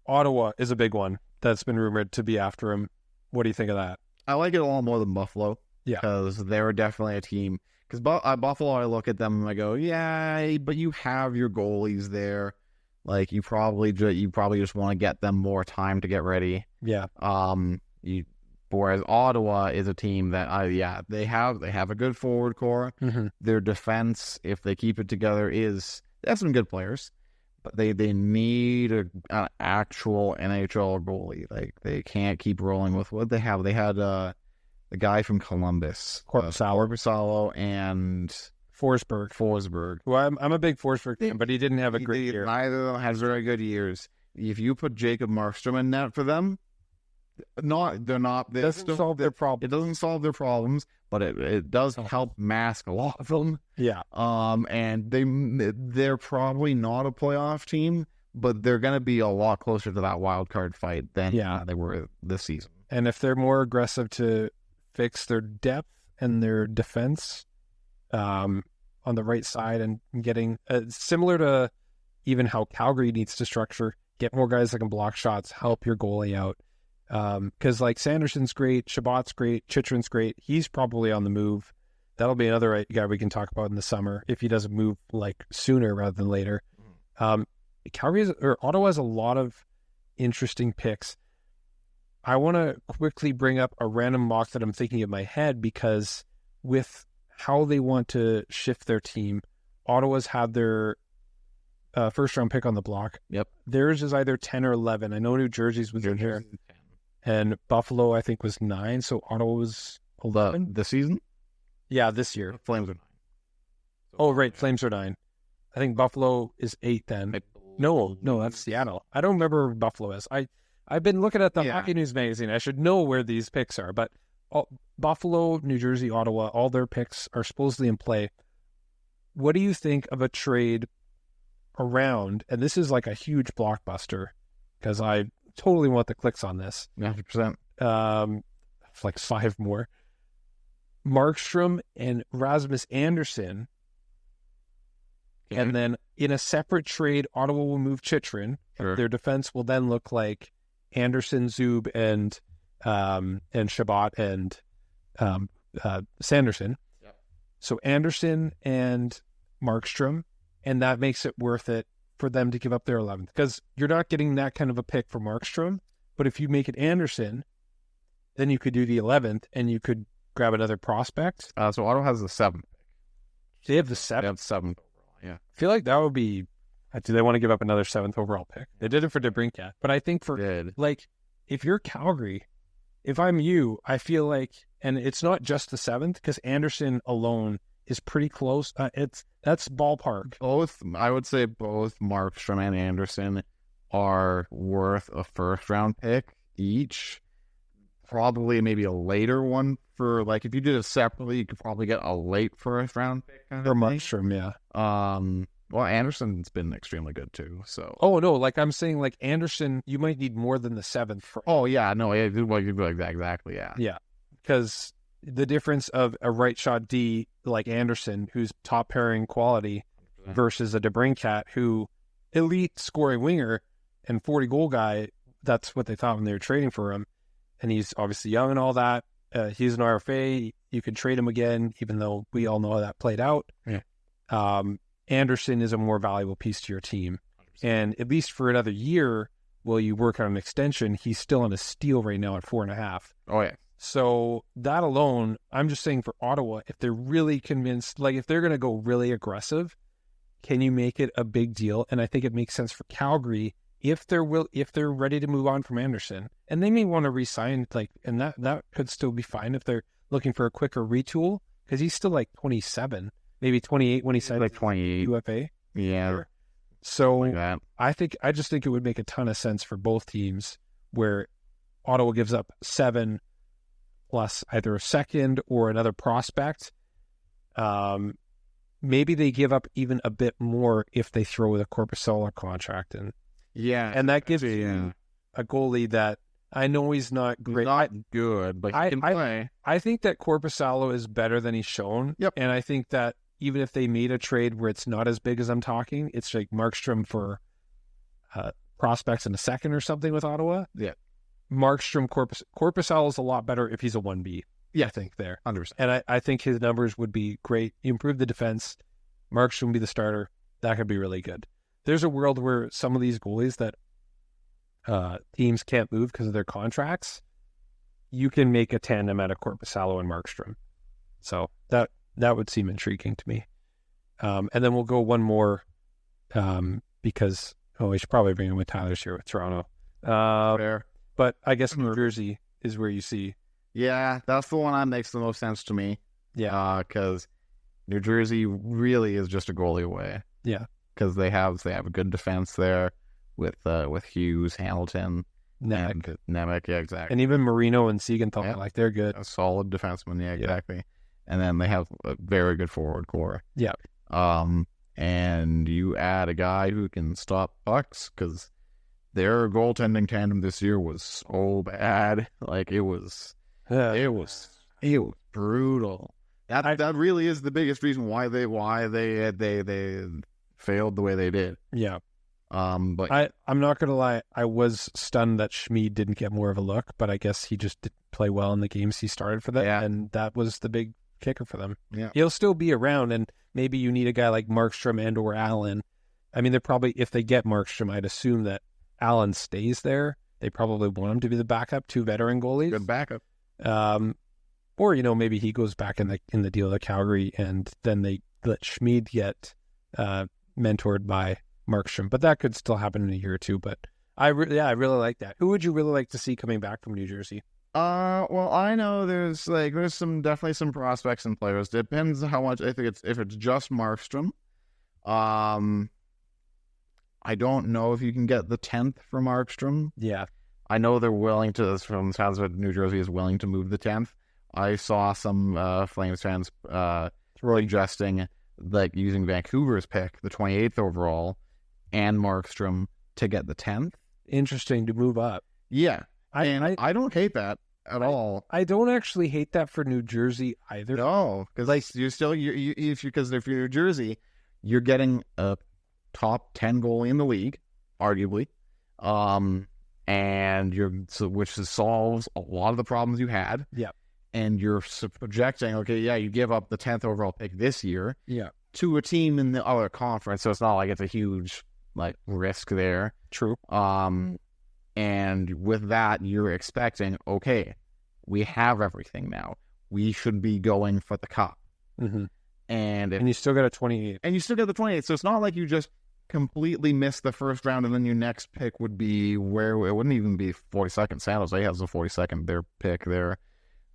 Ottawa is a big one that's been rumored to be after him. What do you think of that? I like it a lot more than Buffalo. Yeah. Because they were definitely a team. Because Buffalo, I look at them and I go, yeah, but you have your goalies there. Like you probably just want to get them more time to get ready. Yeah. Whereas Ottawa is a team that they have a good forward core. Mm-hmm. Their defense, if they keep it together, they have some good players, but they need an actual NHL goalie. Like they can't keep rolling with what they have. They had the guy from Columbus, Korpisalo and Forsberg. Well, I'm a big Forsberg fan, but he didn't have a great year. Neither of them has very good years. If you put Jacob Markstrom in net for them, it doesn't solve their problems. It doesn't solve their problems, but it does help mask a lot of them. Yeah. And they're probably not a playoff team, but they're going to be a lot closer to that wild card fight than they were this season. And if they're more aggressive to fix their depth and their defense on the right side and getting similar to even how Calgary needs to structure, get more guys that can block shots, help your goalie out. Because like Sanderson's great, Chabot's great, Chychrun's great. He's probably on the move. That'll be another guy we can talk about in the summer if he doesn't move like sooner rather than later. Ottawa has a lot of interesting picks. I want to quickly bring up a random mock that I'm thinking in my head because with how they want to shift their team, Ottawa's had their first round pick on the block. Yep. Theirs is either 10 or 11. I know New Jersey's was in here. And Buffalo, I think, was 9, so Ottawa was 11. The season? Yeah, this year. Flames are 9. Oh, right, Flames are 9. I think Buffalo is 8 then. No, that's Seattle. I don't remember where Buffalo is. I've been looking at the Hockey News magazine. I should know where these picks are, but Buffalo, New Jersey, Ottawa, all their picks are supposedly in play. What do you think of a trade around, and this is like a huge blockbuster, because I totally want the clicks on this. 100%. Like 5 more. Markstrom and Rasmus Anderson. Okay. And then in a separate trade, Ottawa will move Chychrun. Sure. Their defense will then look like Anderson, Zub, and Chabot and Sanderson. Yep. So Anderson and Markstrom, and that makes it worth it for them to give up their 11th, because you're not getting that kind of a pick for Markstrom. But if you make it Anderson, then you could do the 11th and you could grab another prospect. So Ottawa has the 7th pick. They have the 7th? They have 7th overall, yeah. I feel like that would be... Do they want to give up another 7th overall pick? They did it for DeBrincat. But I think like, if you're Calgary, if I'm you, I feel like, and it's not just the 7th, because Anderson alone is pretty close. That's ballpark. I would say both Markstrom and Anderson are worth a first-round pick each. Probably maybe a later one for, like, if you did it separately, you could probably get a late first-round pick. For Markstrom, yeah. Well, Anderson's been extremely good, too, so... Oh, no, like, I'm saying, like, Anderson, you might need more than the 7th for... Oh, yeah, no, exactly, yeah. Yeah, because the difference of a right shot D like Anderson, who's top pairing quality, versus a DeBrincat, who elite scoring winger and 40 goal guy. That's what they thought when they were trading for him, and he's obviously young and all that. He's an RFA. You could trade him again, even though we all know how that played out. Yeah. Anderson is a more valuable piece to your team, 100%. And at least for another year, while you work on an extension, he's still on a steal right now at 4.5. Oh yeah. So that alone, I'm just saying for Ottawa, if they're really convinced, like if they're going to go really aggressive, can you make it a big deal? And I think it makes sense for Calgary if they're ready to move on from Anderson, and they may want to re-sign, like, and that could still be fine if they're looking for a quicker retool, because he's still like 27, maybe 28 when he signed like 28 UFA. Yeah. So like I just think it would make a ton of sense for both teams, where Ottawa gives up 7 plus either a second or another prospect. Maybe they give up even a bit more if they throw the Korpisalo contract in. Yeah. And that gives you a goalie that I know he's not great. Not good, but he can play. I think that Korpisalo is better than he's shown. Yep. And I think that even if they made a trade where it's not as big as I'm talking, it's like Markstrom for prospects in a second or something with Ottawa. Yeah. Markstrom, Korpisalo is a lot better if he's a 1B. I think, there. 100%. And I think his numbers would be great. You improve the defense. Markstrom would be the starter. That could be really good. There's a world where some of these goalies that teams can't move because of their contracts, you can make a tandem out of Korpisalo and Markstrom. So that would seem intriguing to me. And then we'll go one more because, we should probably bring in with Tyler's here with Toronto. Fair. But I guess New Jersey is where you see. Yeah, that's the one that makes the most sense to me. Yeah. Because New Jersey really is just a goalie away. Yeah. Because they have a good defense there with Hughes, Hamilton, Nemec. Nemec, yeah, exactly. And even Marino and Siegenthaler, like they're good. A solid defenseman, yeah, exactly. Yeah. And then they have a very good forward core. Yeah. And you add a guy who can stop pucks, because their goaltending tandem this year was so bad. Like, it was brutal. That really is the biggest reason why they failed the way they did. Yeah. But I'm not gonna lie, I was stunned that Schmid didn't get more of a look, but I guess he just didn't play well in the games he started for them, and that was the big kicker for them. Yeah. He'll still be around, and maybe you need a guy like Markstrom and or Allen. I mean, they're probably, if they get Markstrom, I'd assume that Allen stays there. They probably want him to be the backup, 2 veteran goalies. Good backup. Or, maybe he goes back in the deal to Calgary, and then they let Schmid get mentored by Markstrom. But that could still happen in a year or two. But I really like that. Who would you really like to see coming back from New Jersey? Well, I know there's definitely some prospects and players. Depends how much. If it's just Markstrom. I don't know if you can get the 10th for Markstrom. Yeah. I know they're willing to, from the sounds of it, New Jersey is willing to move the 10th. I saw some Flames fans suggesting like using Vancouver's pick, the 28th overall, and Markstrom to get the 10th. Interesting, to move up. Yeah. I don't hate that at all. I don't actually hate that for New Jersey either. No, because if you're New Jersey, you're getting a top 10 goalie in the league, arguably, which solves a lot of the problems you had. Yeah, and you're projecting, you give up the 10th overall pick this year, to a team in the other conference, so it's not like it's a huge risk there. True. And with that, you're expecting, we have everything now. We should be going for the cup. Mm-hmm. And you still got a 28. And you still get the 28. So it's not like you just completely miss the first round and then your next pick would be where it wouldn't even be 42nd. San Jose has the 42nd, their pick there.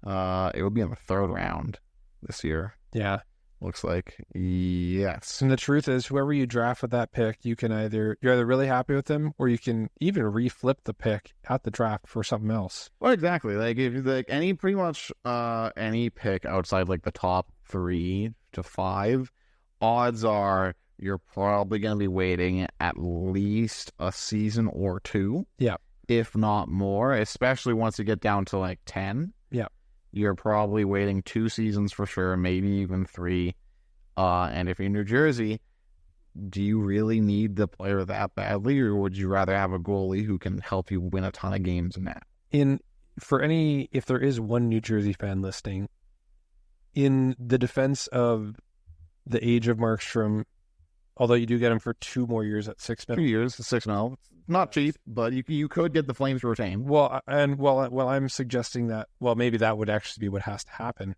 It would be in the 3rd round this year. Yeah. Looks like, yes. And the truth is, whoever you draft with that pick, you're either really happy with them, or you can even reflip the pick at the draft for something else. Well, exactly. Pretty much any pick outside the top 3 to 5, odds are you're probably going to be waiting at least a season or 2. Yeah. If not more, especially once you get down to 10. Yeah. You're probably waiting 2 seasons for sure, maybe even 3. And if you're in New Jersey, do you really need the player that badly, or would you rather have a goalie who can help you win a ton of games in that? If there is one New Jersey fan listening, in the defense of the age of Markstrom, although you do get him for 2 more years at $6 million. 2 years, $6 million. Not cheap, but you could get the Flames to retain. Well, I'm suggesting that, maybe that would actually be what has to happen.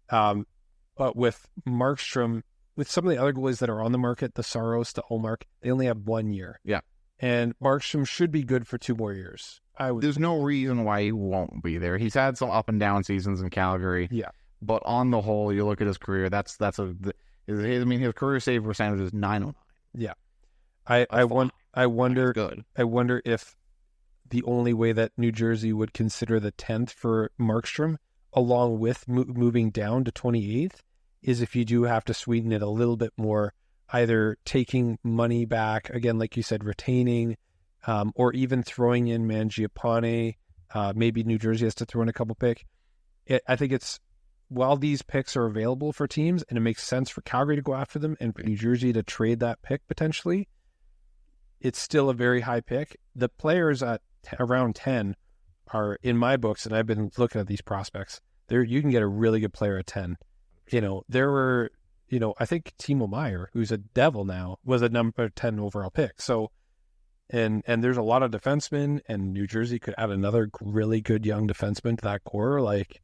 But with Markstrom, with some of the other goalies that are on the market, the Saros, the Ullmark, they only have 1 year. Yeah. And Markstrom should be good for 2 more years. There's no reason why he won't be there. He's had some up and down seasons in Calgary. Yeah. But on the whole, you look at his career, his career save percentage is .909. Yeah. I wonder good. I wonder if the only way that New Jersey would consider the 10th for Markstrom, along with moving down to 28th, is if you do have to sweeten it a little bit more, either taking money back, again, like you said, retaining, or even throwing in Mangiapane. Maybe New Jersey has to throw in a couple pick. I think while these picks are available for teams, and it makes sense for Calgary to go after them and for New Jersey to trade that pick potentially, it's still a very high pick. The players at around 10 are, in my books, and I've been looking at these prospects, there you can get a really good player at 10. There were, I think Timo Meier, who's a Devil now, was a number 10 overall pick. So, and there's a lot of defensemen, and New Jersey could add another really good young defenseman to that core. Like,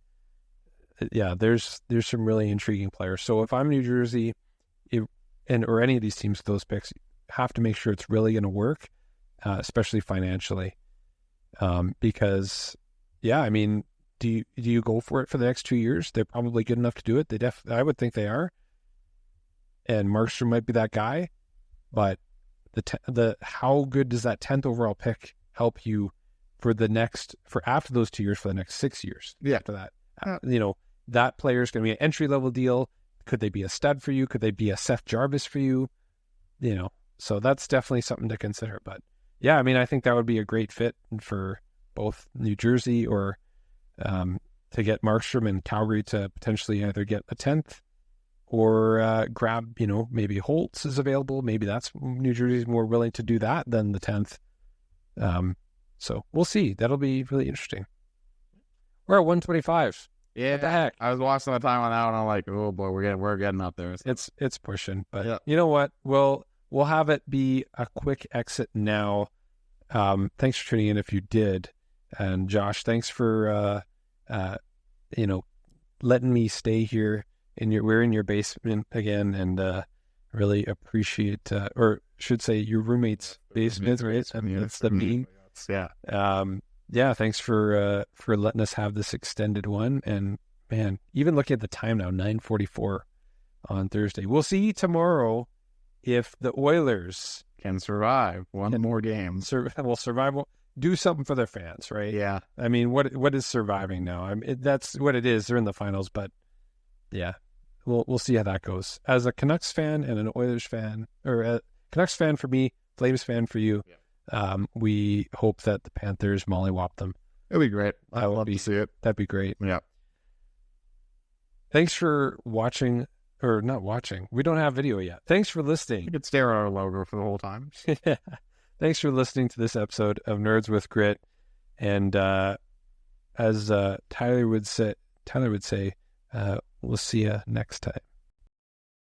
yeah, there's some really intriguing players. So if I'm New Jersey, or any of these teams with those picks, have to make sure it's really going to work, especially financially, because, yeah, I mean, do you go for it for the next 2 years? They're probably good enough to do it. I would think they are, and Markstrom might be that guy. But the how good does that 10th overall pick help you for after those 2 years, for the next 6 years? Yeah. After that, that player is going to be an entry level deal. Could they be a stud for you? Could they be a Seth Jarvis for you? So that's definitely something to consider. But yeah, I mean, I think that would be a great fit for both New Jersey or to get Markstrom and Calgary to potentially either get a 10th or grab, maybe Holtz is available. Maybe that's New Jersey's more willing to do that than the 10th. So we'll see. That'll be really interesting. We're at 125. Yeah, what the heck? I was watching the time on that, and I'm like, oh boy, we're getting up there. So. It's pushing, but You know what? We'll have it be a quick exit now. Thanks for tuning in if you did, and Josh, thanks for letting me stay here we're in your basement again, and really appreciate, or should say your roommate's basement, right? I mean, that's the mean. Yeah, thanks for letting us have this extended one. And man, even looking at the time now, 9:44 on Thursday. We'll see tomorrow if the Oilers can survive one more game. Will survive. Do something for their fans, right? Yeah. I mean, what is surviving now? I mean, that's what it is. They're in the finals, but yeah, we'll see how that goes. As a Canucks fan and an Oilers fan, or a Canucks fan for me, Flames fan for you. Yeah. We hope that the Panthers mollywop them. It'd be great. I'd love to see it. That'd be great. Yeah. Thanks for watching, or not watching. We don't have video yet. Thanks for listening. You could stare at our logo for the whole time. Thanks for listening to this episode of Nerds with Grit. And as Tyler would say, we'll see you next time.